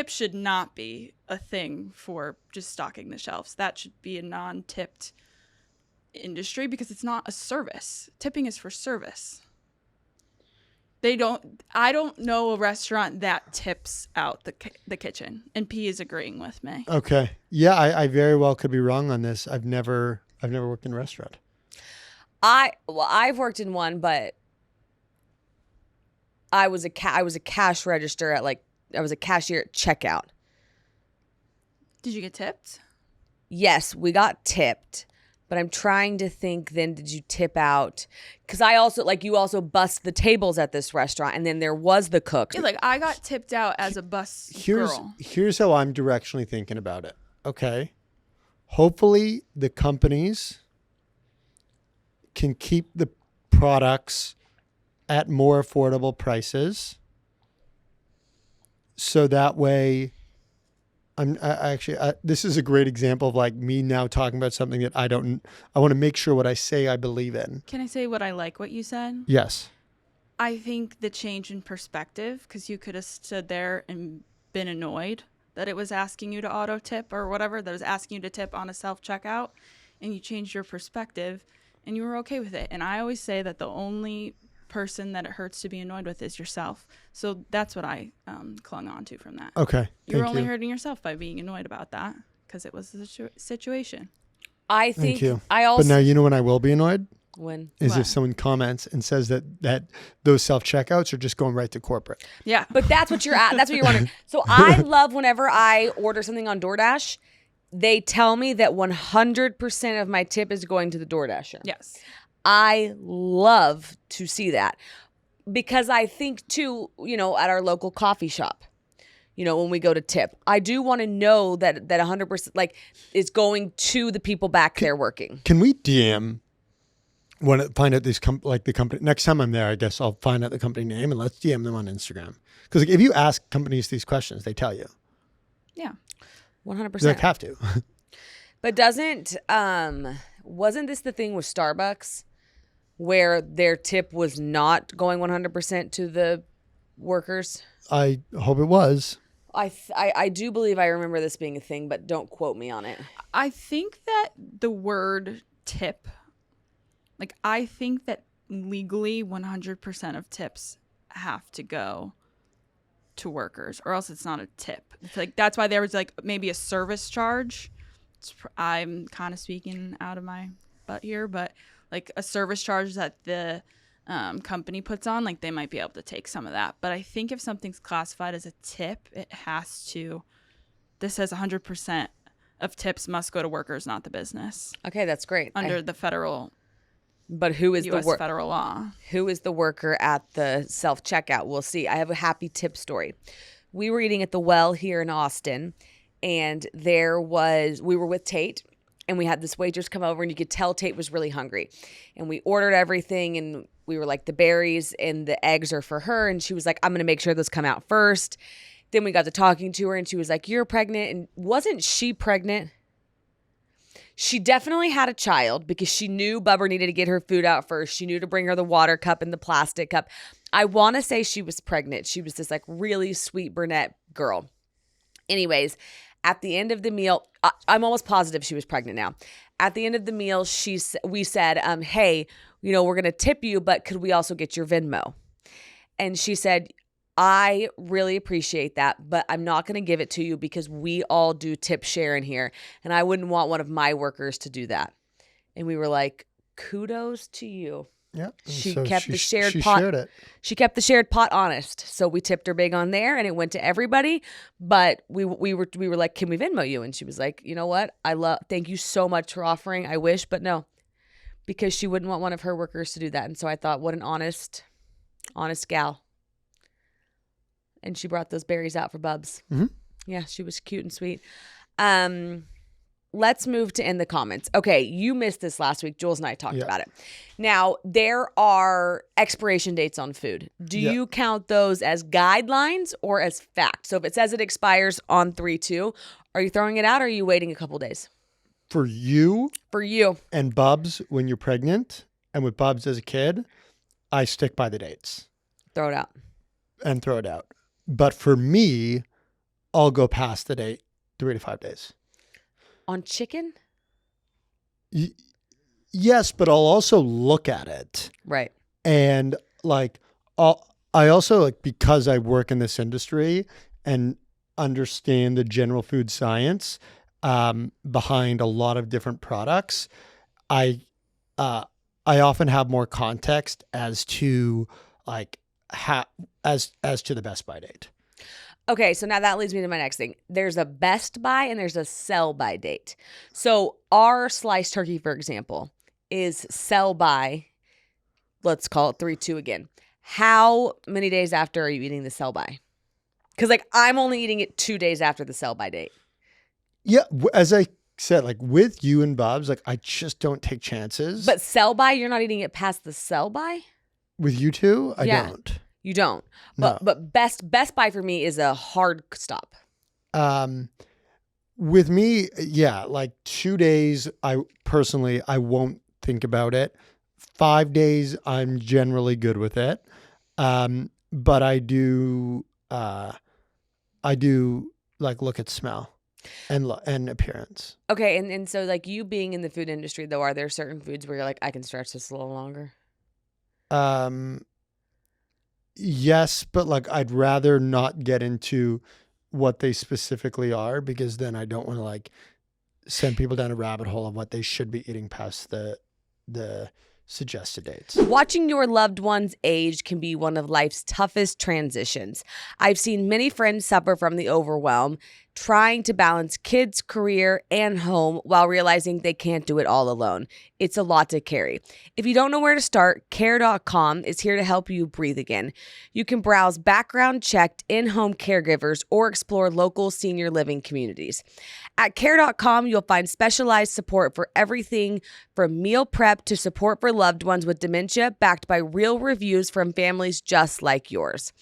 [SPEAKER 3] should not be a thing for just stocking the shelves. That should be a non-tipped industry because it's not a service. Tipping is for service. I don't know a restaurant that tips out the kitchen, and P is agreeing with me.
[SPEAKER 2] Okay. Yeah, I very well could be wrong on this. I've never worked in a restaurant.
[SPEAKER 1] I've worked in one, but I was a cash register at I was a cashier at checkout.
[SPEAKER 3] Did you get tipped?
[SPEAKER 1] Yes, we got tipped. But I'm trying to think, then did you tip out? Because you also bussed the tables at this restaurant, and then there was the cook.
[SPEAKER 3] Yeah, like I got tipped out as a bus girl.
[SPEAKER 2] Here's how I'm directionally thinking about it. Okay. Hopefully the companies can keep the products at more affordable prices. So that way, this is a great example of like me now talking about something that I want to make sure what I say I believe in.
[SPEAKER 3] Can I say what you said?
[SPEAKER 2] Yes.
[SPEAKER 3] I think the change in perspective, because you could have stood there and been annoyed that it was asking you to auto tip or whatever, that was asking you to tip on a self-checkout, and you changed your perspective and you were okay with it. And I always say that the only person that it hurts to be annoyed with is yourself. So that's what I clung on to from that.
[SPEAKER 2] Okay.
[SPEAKER 3] You were only hurting yourself by being annoyed about that because it was the situation.
[SPEAKER 1] I think
[SPEAKER 2] Thank you.
[SPEAKER 1] but
[SPEAKER 2] now you know when I will be annoyed?
[SPEAKER 1] When?
[SPEAKER 2] Is if someone comments and says that those self-checkouts are just going right to corporate.
[SPEAKER 3] Yeah.
[SPEAKER 1] But that's what you're at. That's what you're wondering. So I love whenever I order something on DoorDash, they tell me that 100% of my tip is going to the DoorDasher.
[SPEAKER 3] Yes.
[SPEAKER 1] I love to see that because I think too, at our local coffee shop, when we go to tip, I do want to know that 100% is going to the people back there working.
[SPEAKER 2] Can we DM find out these the company next time I'm there? I guess I'll find out the company name and let's DM them on Instagram. Because if you ask companies these questions, they tell you.
[SPEAKER 3] Yeah,
[SPEAKER 1] 100%.
[SPEAKER 2] They have to.
[SPEAKER 1] But wasn't this the thing with Starbucks where their tip was not going 100% to the workers?
[SPEAKER 2] I hope it was.
[SPEAKER 1] I do believe I remember this being a thing, but don't quote me on it.
[SPEAKER 3] I think that the word tip, I think that legally 100% of tips have to go to workers or else it's not a tip. It's that's why there was maybe a service charge. I'm kind of speaking out of my butt here, but a service charge that the company puts on, they might be able to take some of that. But I think if something's classified as a tip, this says 100% of tips must go to workers, not the business.
[SPEAKER 1] Okay, that's great.
[SPEAKER 3] Under the federal,
[SPEAKER 1] but who is
[SPEAKER 3] US federal law? Who
[SPEAKER 1] is the worker at the self-checkout? We'll see. I have a happy tip story. We were eating at the Well here in Austin, and we were with Tate. And we had this waitress come over, and you could tell Tate was really hungry. And we ordered everything, and we were like, the berries and the eggs are for her. And she was like, I'm going to make sure those come out first. Then we got to talking to her, and she was like, you're pregnant. And wasn't she pregnant? She definitely had a child because she knew Bubber needed to get her food out first. She knew to bring her the water cup and the plastic cup. I want to say she was pregnant. She was this really sweet brunette girl. Anyways, at the end of the meal, I'm almost positive she was pregnant now. At the end of the meal, we said, hey, we're going to tip you, but could we also get your Venmo? And she said, I really appreciate that, but I'm not going to give it to you because we all do tip share in here, and I wouldn't want one of my workers to do that. And we were like, kudos to you.
[SPEAKER 2] Yeah.
[SPEAKER 1] She kept the shared pot.
[SPEAKER 2] Shared it.
[SPEAKER 1] She kept the shared pot honest. So we tipped her big on there, and it went to everybody. But we were like, can we Venmo you? And she was like, you know what? Thank you so much for offering. I wish, but no, because she wouldn't want one of her workers to do that. And so I thought, what an honest gal. And she brought those berries out for Bubs.
[SPEAKER 2] Mm-hmm.
[SPEAKER 1] Yeah, she was cute and sweet. let's move to in the comments. Okay, you missed this last week. Jules and I talked
[SPEAKER 2] Yeah.
[SPEAKER 1] about it. Now, there are expiration dates on food. Do
[SPEAKER 2] Yeah.
[SPEAKER 1] you count those as guidelines or as fact? So if it says it expires on 3/2, are you throwing it out or are you waiting a couple days?
[SPEAKER 2] For you
[SPEAKER 1] For you.
[SPEAKER 2] and Bubs when you're pregnant and with Bubs as a kid, I stick by the dates
[SPEAKER 1] Throw it out.
[SPEAKER 2] and throw it out. But for me, I'll go past the date 3 to 5 days.
[SPEAKER 1] On chicken?
[SPEAKER 2] Yes, but I'll also look at it.
[SPEAKER 1] Right.
[SPEAKER 2] And like, I also like, because I work in this industry and understand the general food science behind a lot of different products, I often have more context as to like as to the best by date.
[SPEAKER 1] Okay, so now that leads me to my next thing. There's a best by and there's a sell by date. So our sliced turkey, for example, is sell by, let's call it 3/2 again. How many days after are you eating the sell by? Because like I'm only eating it 2 days after the sell by date.
[SPEAKER 2] Yeah, as I said, like with you and Bob's, like I just don't take chances.
[SPEAKER 1] But sell by, you're not eating it past the sell by?
[SPEAKER 2] with you two, I
[SPEAKER 1] Yeah.
[SPEAKER 2] don't.
[SPEAKER 1] You don't.
[SPEAKER 2] No.
[SPEAKER 1] But best by for me is a hard stop.
[SPEAKER 2] With me, yeah, like 2 days, I won't think about it. 5 days, I'm generally good with it. But I do like look at smell and appearance.
[SPEAKER 1] Okay, and so like you being in the food industry though, are there certain foods where you're like, I can stretch this a little longer?
[SPEAKER 2] Yes, but like I'd rather not get into what they specifically are because then I don't want to like send people down a rabbit hole of what they should be eating past the suggested dates.
[SPEAKER 1] Watching your loved ones age can be one of life's toughest transitions. I've seen many friends suffer from the overwhelm, trying to balance kids, career, and home while realizing they can't do it all alone. It's a lot to carry. If you don't know where to start, care.com is here to help you breathe again. You can browse background checked in-home caregivers or explore local senior living communities. At care.com, you'll find specialized support for everything from meal prep to support for loved ones with dementia, backed by real reviews from families just like yours.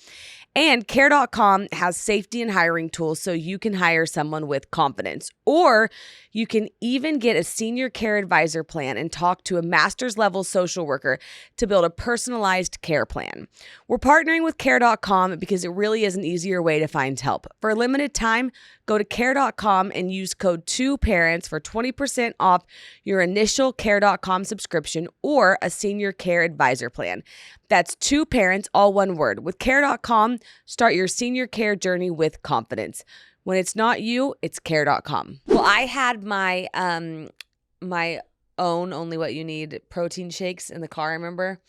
[SPEAKER 1] And care.com has safety and hiring tools so you can hire someone with confidence. Or you can even get a senior care advisor plan and talk to a master's level social worker to build a personalized care plan. We're partnering with care.com because it really is an easier way to find help. For a limited time, go to care.com and use code 2parents for 20% off your initial care.com subscription or a senior care advisor plan. That's 2parents, all one word. With care.com, start your senior care journey with confidence. When it's not you, it's care.com. Well, I had my my own Only What You Need protein shakes in the car, I remember.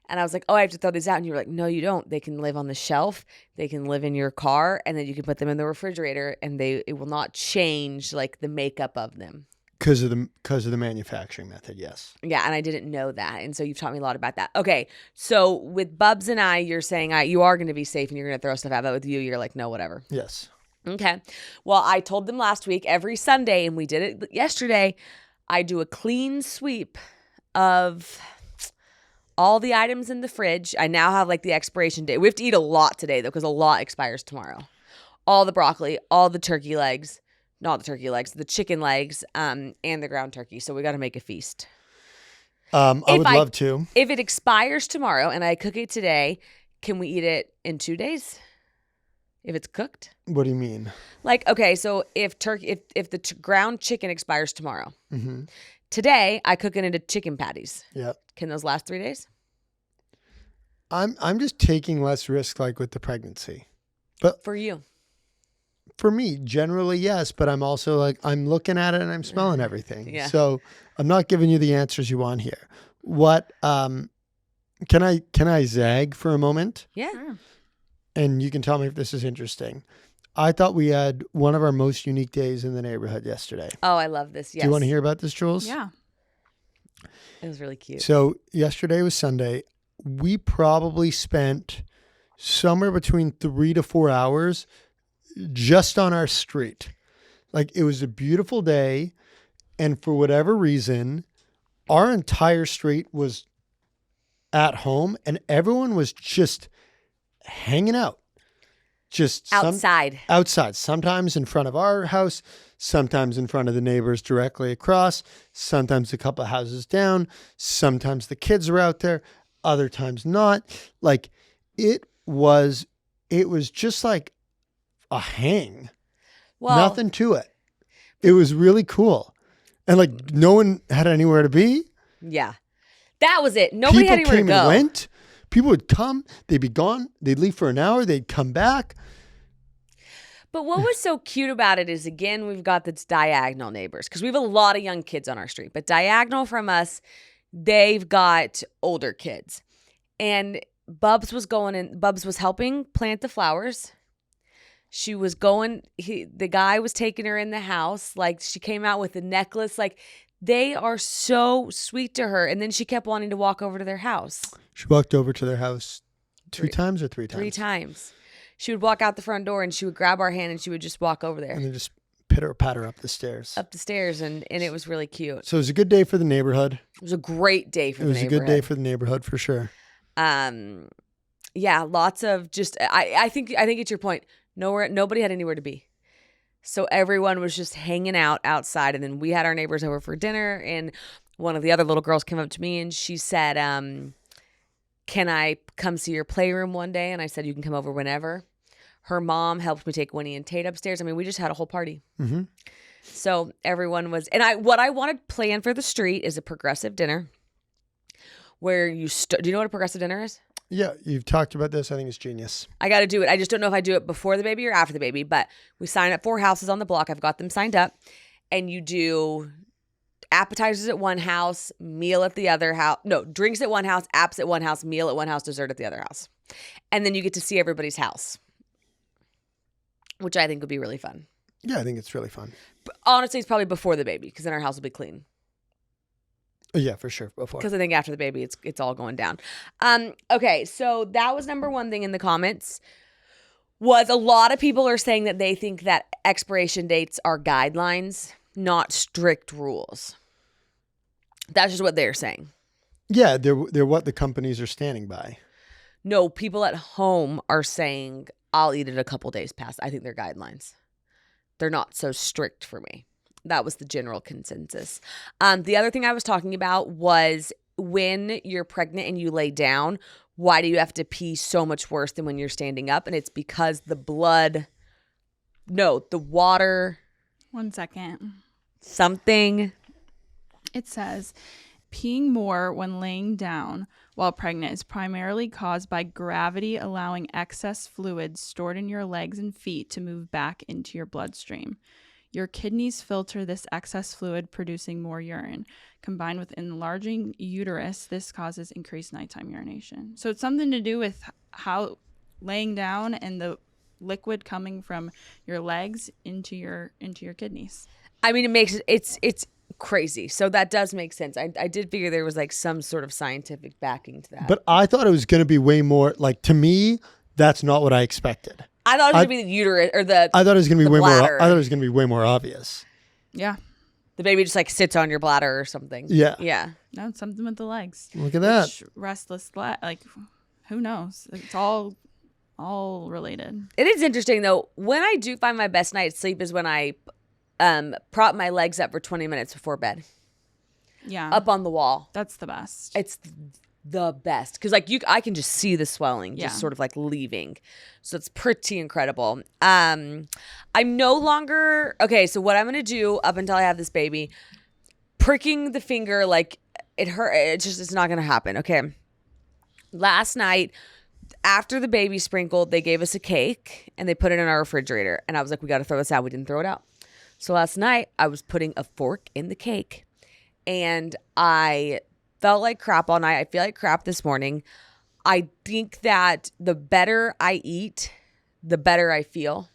[SPEAKER 1] And I was like, oh, I have to throw these out. And you were like, no, you don't. They can live on the shelf. They can live in your car. And then you can put them in the refrigerator and it will not change like the makeup of them.
[SPEAKER 2] Because of the manufacturing method, yes.
[SPEAKER 1] Yeah, and I didn't know that. And so you've taught me a lot about that. Okay, so with Bubs and I, you're saying you are going to be safe and you're going to throw stuff out. But with you, you're like, no, whatever.
[SPEAKER 2] Yes.
[SPEAKER 1] Okay. Well, I told them last week, every Sunday, and we did it yesterday, I do a clean sweep of all the items in the fridge. I now have like the expiration date. We have to eat a lot today, though, because a lot expires tomorrow. All the broccoli, all the turkey legs. Not the turkey legs, the chicken legs, and the ground turkey. So we got to make a feast.
[SPEAKER 2] I would love to.
[SPEAKER 1] If it expires tomorrow and I cook it today, can we eat it in 2 days? If it's cooked?
[SPEAKER 2] What do you mean?
[SPEAKER 1] Like, okay, so if the ground chicken expires tomorrow,
[SPEAKER 2] Mm-hmm.
[SPEAKER 1] today I cook it into chicken patties.
[SPEAKER 2] Yep.
[SPEAKER 1] Can those last 3 days?
[SPEAKER 2] I'm just taking less risk, like with the pregnancy. But
[SPEAKER 1] For you.
[SPEAKER 2] for me, generally, yes, but I'm also like, I'm looking at it and I'm smelling everything.
[SPEAKER 1] Yeah.
[SPEAKER 2] So I'm not giving you the answers you want here. What, can I zag for a moment?
[SPEAKER 1] Yeah.
[SPEAKER 3] Sure.
[SPEAKER 2] And you can tell me if this is interesting. I thought we had one of our most unique days in the neighborhood yesterday.
[SPEAKER 1] Oh, I love this. Yes.
[SPEAKER 2] Do you want to hear about this, Jules?
[SPEAKER 3] Yeah.
[SPEAKER 1] It was really cute.
[SPEAKER 2] So yesterday was Sunday. We probably spent somewhere between 3 to 4 hours just on our street. Like, it was a beautiful day. And for whatever reason, our entire street was at home and everyone was just hanging out. Just
[SPEAKER 1] outside.
[SPEAKER 2] Outside. Sometimes in front of our house, sometimes in front of the neighbors directly across, sometimes a couple of houses down, sometimes the kids are out there, other times not. Like it was just like a hang.
[SPEAKER 1] Well,
[SPEAKER 2] nothing to it. It was really cool. And like no one had anywhere to be.
[SPEAKER 1] Yeah. That was it. Nobody had anywhere to go.
[SPEAKER 2] People came and went. People would come, they'd be gone, they'd leave for an hour, they'd come back.
[SPEAKER 1] But what was so cute about it is, again, we've got this diagonal neighbors because we have a lot of young kids on our street. But diagonal from us, they've got older kids. And Bubs was helping plant the flowers. She was going, the guy was taking her in the house. Like she came out with a necklace. Like they are so sweet to her. And then she kept wanting to walk over to their house.
[SPEAKER 2] She walked over to their house two times or three times?
[SPEAKER 1] 3 times. She would walk out the front door and she would grab our hand and she would just walk over there.
[SPEAKER 2] And then just pat her up the stairs.
[SPEAKER 1] And it was really cute.
[SPEAKER 2] So it was a good day for the neighborhood.
[SPEAKER 1] It was a great day for the neighborhood.
[SPEAKER 2] It was a good day for the neighborhood for sure.
[SPEAKER 1] Yeah, lots of just I think it's your point. Nobody had anywhere to be. So everyone was just hanging out outside, and then we had our neighbors over for dinner, and one of the other little girls came up to me and she said, can I come see your playroom one day? And I said, you can come over whenever. Her mom helped me take Winnie and Tate upstairs. I mean, we just had a whole party.
[SPEAKER 2] Mm-hmm.
[SPEAKER 1] So everyone was, and what I wanted planned for the street is a progressive dinner where do you know what a progressive dinner is?
[SPEAKER 2] Yeah, you've talked about this. I think it's genius.
[SPEAKER 1] I got to do it. I just don't know if I do it before the baby or after the baby, but we sign up 4 houses on the block. I've got them signed up, and you do appetizers at one house, meal at the other house. No, drinks at one house, apps at one house, meal at one house, dessert at the other house. And then you get to see everybody's house, which I think would be really fun.
[SPEAKER 2] Yeah, I think it's really fun.
[SPEAKER 1] But honestly, it's probably before the baby because then our house will be clean.
[SPEAKER 2] Yeah, for sure. Before.
[SPEAKER 1] Because I think after the baby, it's all going down. Okay, so that was number one thing in the comments. Was a lot of people are saying that they think that expiration dates are guidelines, not strict rules. That's just what they're saying.
[SPEAKER 2] Yeah, they're what the companies are standing by.
[SPEAKER 1] No, people at home are saying, I'll eat it a couple days past. I think they're guidelines. They're not so strict for me. That was the general consensus. The other thing I was talking about was when you're pregnant and you lay down, why do you have to pee so much worse than when you're standing up? And it's because the water.
[SPEAKER 3] 1 second.
[SPEAKER 1] Something.
[SPEAKER 3] It says, peeing more when laying down while pregnant is primarily caused by gravity allowing excess fluids stored in your legs and feet to move back into your bloodstream. Your kidneys filter this excess fluid, producing more urine. Combined with enlarging uterus, this causes increased nighttime urination. So it's something to do with how laying down and the liquid coming from your legs into your kidneys.
[SPEAKER 1] I mean, it's crazy. So that does make sense. I did figure there was like some sort of scientific backing to that.
[SPEAKER 2] But I thought it was going to be way more, like, to me, that's not what I expected.
[SPEAKER 1] I thought it was going to be the uterus or the
[SPEAKER 2] I thought it was going to be way
[SPEAKER 1] bladder.
[SPEAKER 2] more. I thought it was going to be way more obvious.
[SPEAKER 3] Yeah.
[SPEAKER 1] The baby just like sits on your bladder or something.
[SPEAKER 2] Yeah.
[SPEAKER 1] Yeah.
[SPEAKER 3] No, it's something with the legs.
[SPEAKER 2] Look at that.
[SPEAKER 3] Restless like, who knows? It's all related.
[SPEAKER 1] It is interesting though. When I do find my best night's sleep is when I prop my legs up for 20 minutes before bed.
[SPEAKER 3] Yeah.
[SPEAKER 1] Up on the wall.
[SPEAKER 3] That's the best.
[SPEAKER 1] It's the best because like I can just see the swelling just
[SPEAKER 3] Yeah.
[SPEAKER 1] sort of like leaving, so it's pretty incredible. I'm no longer okay. So what I'm gonna do up until I have this baby, pricking the finger like it hurt. It's not gonna happen. Okay. Last night, after the baby sprinkled, they gave us a cake and they put it in our refrigerator, and I was like, we got to throw this out. We didn't throw it out. So last night I was putting a fork in the cake, and I felt like crap all night. I feel like crap this morning. I think that the better I eat, the better I feel.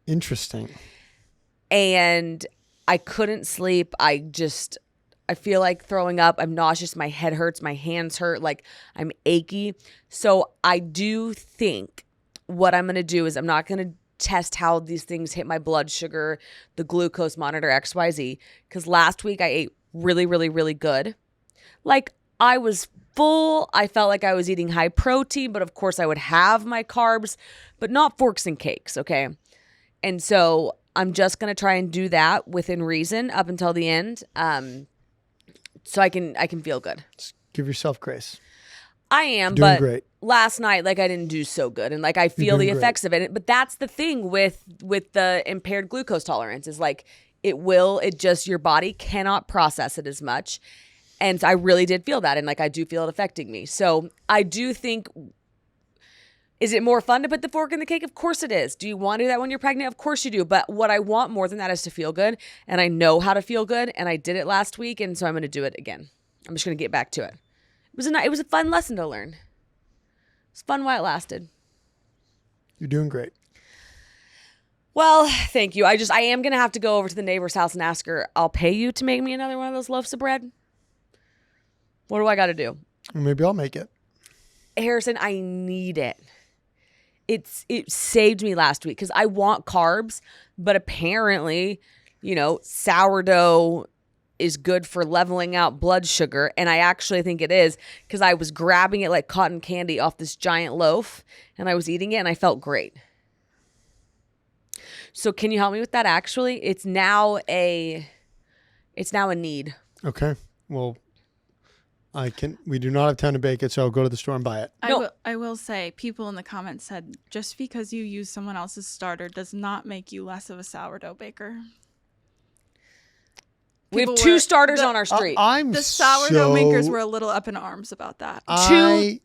[SPEAKER 2] Interesting.
[SPEAKER 1] And I couldn't sleep. I feel like throwing up. I'm nauseous. My head hurts. My hands hurt. Like I'm achy. So I do think what I'm going to do is I'm not going to test how these things hit my blood sugar, the glucose monitor, XYZ. Because last week I ate really, really, really good. Like, I was full. I felt like I was eating high protein, but of course I would have my carbs, but not forks and cakes, okay? And so I'm just going to try and do that within reason up until the end, so I can feel good.
[SPEAKER 2] Just give yourself grace.
[SPEAKER 1] I am,
[SPEAKER 2] You're doing
[SPEAKER 1] but
[SPEAKER 2] great.
[SPEAKER 1] last night, like, I didn't do so good, and like I feel the effects of it. But that's the thing with the impaired glucose tolerance is like it just your body cannot process it as much, and I really did feel that, and like I do feel it affecting me. So I do think. Is it more fun to put the fork in the cake? Of course it is. Do you want to do that when you're pregnant? Of course you do. But what I want more than that is to feel good. And I know how to feel good. And I did it last week. And so I'm going to do it again. I'm just going to get back to it. It was a fun lesson to learn. It's fun while it lasted.
[SPEAKER 2] You're doing great.
[SPEAKER 1] Well, thank you. I am going to have to go over to the neighbor's house and ask her, I'll pay you to make me another one of those loaves of bread. What do I got to do?
[SPEAKER 2] Maybe I'll make it.
[SPEAKER 1] Harrison, I need it. It saved me last week because I want carbs, but apparently, sourdough is good for leveling out blood sugar. And I actually think it is because I was grabbing it like cotton candy off this giant loaf and I was eating it and I felt great. So can you help me with that? Actually, it's now a need.
[SPEAKER 2] Okay. Well, we do not have time to bake it, so I'll go to the store and buy it.
[SPEAKER 3] I will say, people in the comments said, just because you use someone else's starter does not make you less of a sourdough baker.
[SPEAKER 1] We have two starters on our street.
[SPEAKER 3] The sourdough makers were a little up in arms about that.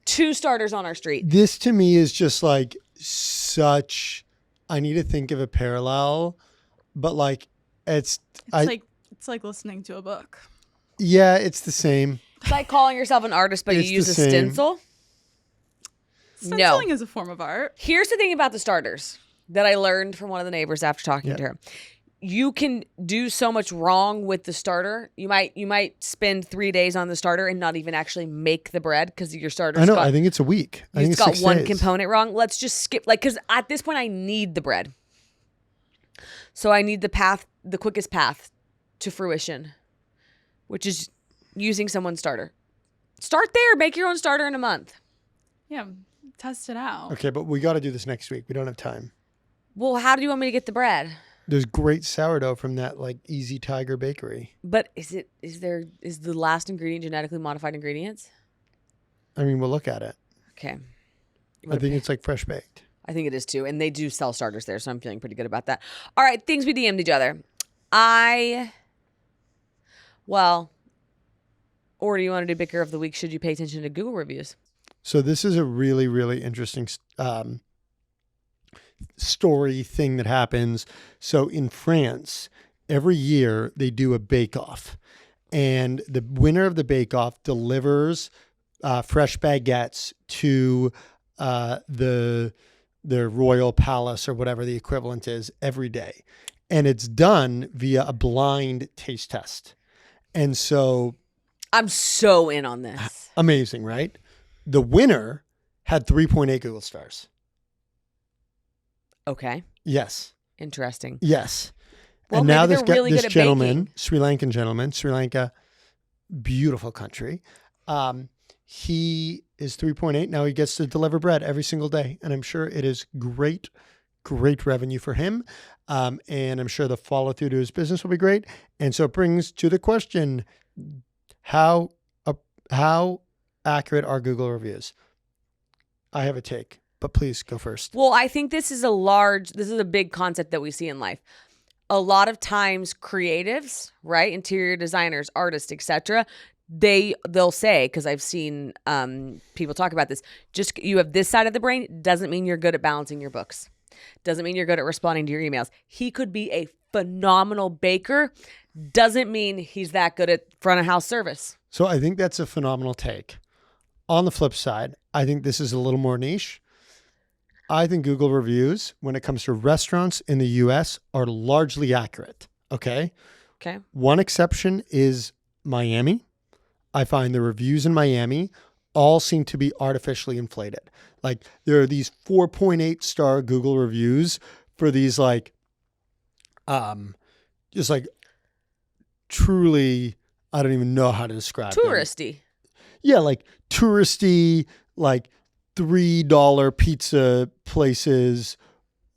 [SPEAKER 1] Two starters on our street.
[SPEAKER 2] This to me is just like I need to think of a parallel, but like it's
[SPEAKER 3] like listening to a book.
[SPEAKER 2] Yeah, it's the same.
[SPEAKER 1] It's like calling yourself an artist, but you use a stencil.
[SPEAKER 3] Stenciling is a form of art.
[SPEAKER 1] Here's the thing about the starters that I learned from one of the neighbors after talking to her. You can do so much wrong with the starter. You might spend 3 days on the starter and not even actually make the bread because your starter's
[SPEAKER 2] I think it's a week. I think it's
[SPEAKER 1] got
[SPEAKER 2] 6
[SPEAKER 1] one
[SPEAKER 2] days.
[SPEAKER 1] component wrong. Let's just skip, because at this point I need the bread. So I need the quickest path to fruition, which is using someone's starter. Start there. Make your own starter in a month.
[SPEAKER 3] Yeah, test it out.
[SPEAKER 2] Okay, but we got to do this next week. We don't have time.
[SPEAKER 1] Well, how do you want me to get the bread?
[SPEAKER 2] There's great sourdough from that like Easy Tiger Bakery.
[SPEAKER 1] But is the last ingredient genetically modified ingredients?
[SPEAKER 2] I mean, we'll look at it.
[SPEAKER 1] Okay.
[SPEAKER 2] I think it's like fresh baked.
[SPEAKER 1] I think it is too. And they do sell starters there, so I'm feeling pretty good about that. All right, things we DM'd each other. Or do you want to do Bicker of the Week? Should you pay attention to Google reviews?
[SPEAKER 2] So this is a really, really interesting story thing that happens. So in France, every year they do a bake-off. And the winner of the bake-off delivers fresh baguettes to the royal palace or whatever the equivalent is every day. And it's done via a blind taste test. And so...
[SPEAKER 1] I'm so in on this.
[SPEAKER 2] Amazing, right? The winner had 3.8 Google stars.
[SPEAKER 1] Okay.
[SPEAKER 2] Yes.
[SPEAKER 1] Interesting.
[SPEAKER 2] Yes.
[SPEAKER 1] Well,
[SPEAKER 2] and now
[SPEAKER 1] this
[SPEAKER 2] gentleman, Sri Lankan gentleman, Sri Lanka, beautiful country. He is 3.8. Now he gets to deliver bread every single day. And I'm sure it is great revenue for him. And I'm sure the follow through to his business will be great. And so it brings to the question, how accurate are Google reviews? I have a take, but please go first.
[SPEAKER 1] Well, I think this is a big concept that we see in life. A lot of times creatives, right? Interior designers, artists, etc. They'll say, because I've seen people talk about this, just you have this side of the brain doesn't mean you're good at balancing your books. Doesn't mean you're good at responding to your emails. He could be a phenomenal baker. Doesn't mean he's that good at front of house service.
[SPEAKER 2] So I think that's a phenomenal take. On the flip side, I think this is a little more niche. I think Google reviews, when it comes to restaurants in the US, are largely accurate. Okay. One exception is Miami. I find the reviews in Miami all seem to be artificially inflated. Like there are these 4.8 star Google reviews for these like, just like truly, I don't even know how to describe them.
[SPEAKER 1] Touristy.
[SPEAKER 2] Yeah, like touristy, like $3 pizza places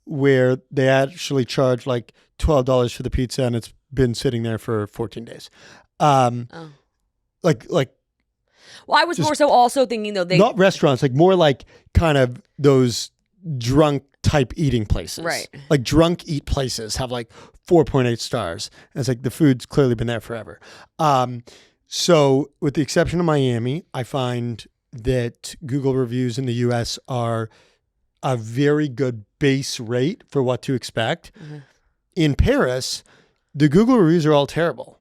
[SPEAKER 2] where they actually charge like $12 for the pizza and it's been sitting there for 14 days. Like
[SPEAKER 1] Well, I was more so also thinking though
[SPEAKER 2] not restaurants, like more like kind of those drunk type eating places.
[SPEAKER 1] Right.
[SPEAKER 2] Like drunk eat places have like 4.8 stars. And it's like the food's clearly been there forever. So with the exception of Miami, I find that Google reviews in the US are a very good base rate for what to expect.
[SPEAKER 1] Mm-hmm.
[SPEAKER 2] In Paris, the Google reviews are all terrible.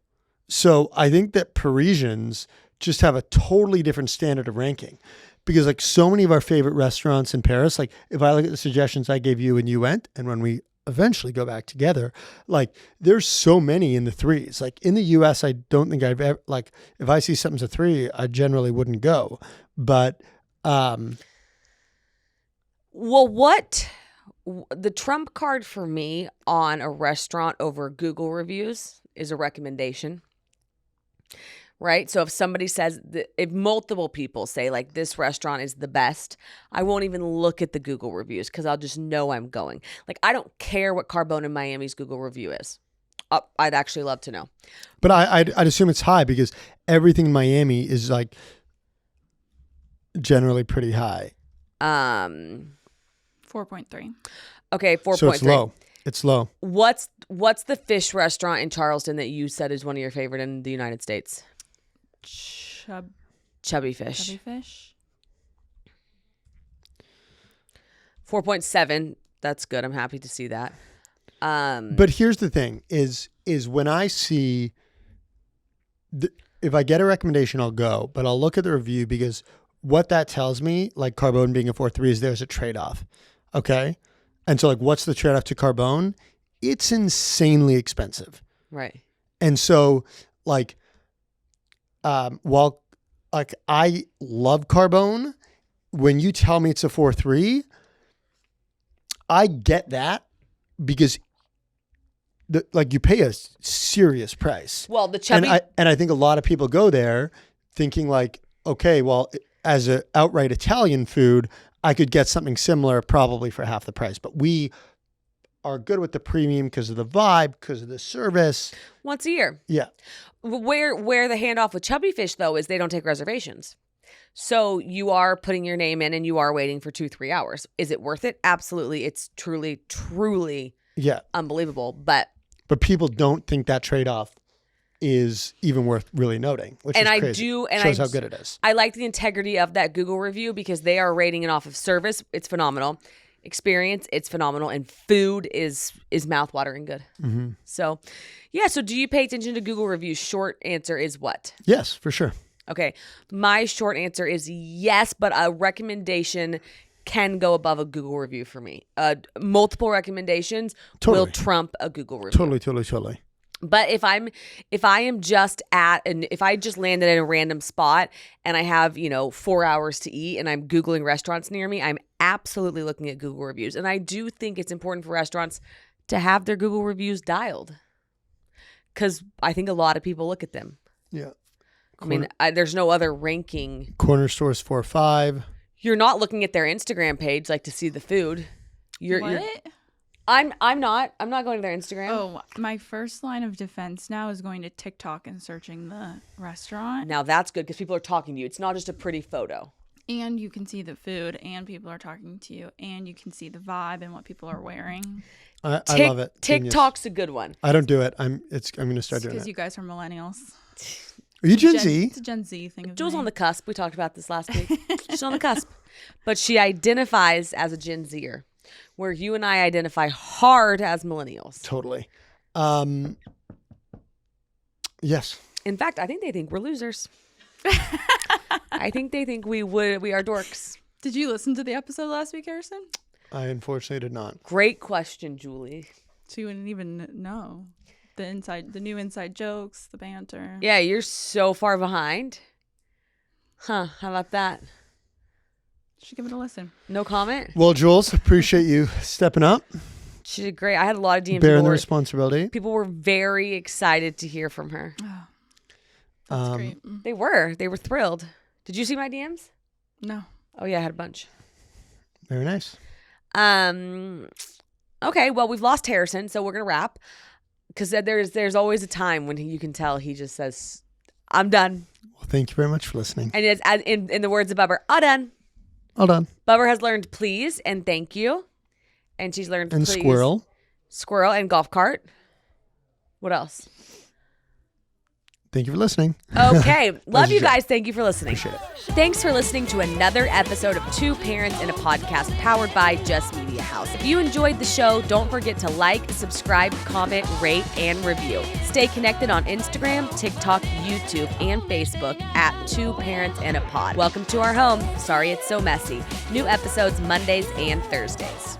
[SPEAKER 2] So I think that Parisians just have a totally different standard of ranking, because like so many of our favorite restaurants in Paris, like if I look at the suggestions I gave you and you went, and when we eventually go back together, like there's so many in the threes. Like in the US, I don't think I've ever, like if I see something's a 3, I generally wouldn't go. But
[SPEAKER 1] well, the trump card for me on a restaurant over Google reviews is a recommendation. Right? So if somebody says, if multiple people say like this restaurant is the best, I won't even look at the Google reviews because I'll just know I'm going. Like I don't care what Carbone in Miami's Google review is. I'd actually love to know.
[SPEAKER 2] But I'd assume it's high because everything in Miami is like generally pretty high.
[SPEAKER 3] 4.3.
[SPEAKER 1] Okay, 4.3.
[SPEAKER 2] So it's low. It's low.
[SPEAKER 1] What's the fish restaurant in Charleston that you said is one of your favorite in the United States? Chubby Fish.
[SPEAKER 3] Chubby Fish.
[SPEAKER 1] 4.7. That's good. I'm happy to see that.
[SPEAKER 2] But here's the thing: is when I see, if I get a recommendation, I'll go. But I'll look at the review because what that tells me, like Carbone being a 4.3, is there's a trade-off. Okay, and so like, what's the trade-off to Carbone? It's insanely expensive.
[SPEAKER 1] Right.
[SPEAKER 2] And so like. While like I love Carbone, when you tell me it's a 4.3, I get that because like you pay a serious price.
[SPEAKER 1] Well, the chubby
[SPEAKER 2] and I think a lot of people go there thinking like, okay, well, as an outright Italian food, I could get something similar probably for half the price. But we are good with the premium because of the vibe, because of the service.
[SPEAKER 1] once a year.
[SPEAKER 2] Yeah.
[SPEAKER 1] Where the handoff with Chubby Fish, though, is they don't take reservations. So you are putting your name in and you are waiting for 2-3 hours. Is it worth it? Absolutely. It's truly, truly unbelievable. But
[SPEAKER 2] people don't think that trade-off is even worth really noting, which is crazy. Shows how good it is.
[SPEAKER 1] I like the integrity of that Google review because they are rating it off of service. It's phenomenal. Experience, it's phenomenal, and food is mouthwatering good. Mm-hmm. So, yeah. So, do you pay attention to Google reviews? Short answer is what?
[SPEAKER 2] Yes, for sure.
[SPEAKER 1] Okay, my short answer is yes, but a recommendation can go above a Google review for me. Multiple recommendations will trump a Google review.
[SPEAKER 2] Totally.
[SPEAKER 1] But if I am just if I just landed in a random spot and I have 4 hours to eat and I'm Googling restaurants near me, I'm absolutely looking at Google reviews. And I do think it's important for restaurants to have their Google reviews dialed, because I think a lot of people look at them.
[SPEAKER 2] Yeah,
[SPEAKER 1] I mean, there's no other ranking.
[SPEAKER 2] Corner stores 4 or 5.
[SPEAKER 1] You're not looking at their Instagram page like to see the food. I'm not going to their Instagram.
[SPEAKER 3] Oh, my first line of defense now is going to TikTok and searching the restaurant.
[SPEAKER 1] Now that's good because people are talking to you. It's not just a pretty photo.
[SPEAKER 3] And you can see the food, and people are talking to you, and you can see the vibe and what people are wearing.
[SPEAKER 2] I love it.
[SPEAKER 1] TikTok's a good one.
[SPEAKER 2] I don't do it. I'm going to start doing it.
[SPEAKER 3] Because you guys are millennials.
[SPEAKER 2] Are you Gen Z?
[SPEAKER 3] It's a Gen Z thing.
[SPEAKER 1] Jules on the cusp. We talked about this last week. She's on the cusp. But she identifies as a Gen Zer, where you and I identify hard as millennials.
[SPEAKER 2] Totally. Yes.
[SPEAKER 1] In fact, I think they think we're losers. I think they think we are dorks.
[SPEAKER 3] Did you listen to the episode last week, Harrison?
[SPEAKER 2] I unfortunately did not.
[SPEAKER 1] Great question, Julie.
[SPEAKER 3] So you wouldn't even know the new inside jokes, the banter.
[SPEAKER 1] Yeah, you're so far behind. Huh? How about that?
[SPEAKER 3] Should give it a listen.
[SPEAKER 1] No comment?
[SPEAKER 2] Well, Jules, appreciate you stepping up.
[SPEAKER 1] She did great. I had a lot of DMs.
[SPEAKER 2] Bearing the responsibility.
[SPEAKER 1] People were very excited to hear from her.
[SPEAKER 3] Oh, that's great.
[SPEAKER 1] They were thrilled. Did you see my DMs?
[SPEAKER 3] No.
[SPEAKER 1] Oh yeah, I had a bunch.
[SPEAKER 2] Very nice.
[SPEAKER 1] Okay, well, we've lost Harrison, so we're gonna wrap, because there's always a time when you can tell he just says, "I'm done."
[SPEAKER 2] Well, thank you very much for listening.
[SPEAKER 1] And it's in the words of Bubber, "All done."
[SPEAKER 2] All done.
[SPEAKER 1] Bubber has learned please and thank you, and she's learned
[SPEAKER 2] And
[SPEAKER 1] please,
[SPEAKER 2] squirrel,
[SPEAKER 1] and golf cart. What else?
[SPEAKER 2] Thank you for listening.
[SPEAKER 1] Okay. Love you
[SPEAKER 2] Pleasure.
[SPEAKER 1] guys. Thank you for listening.
[SPEAKER 2] Appreciate it.
[SPEAKER 1] Thanks for listening to another episode of Two Parents in a Podcast powered by Just Media House. If you enjoyed the show, don't forget to like, subscribe, comment, rate, and review. Stay connected on Instagram, TikTok, YouTube, and Facebook at Two Parents in a Pod. Welcome to our home. Sorry it's so messy. New episodes Mondays and Thursdays.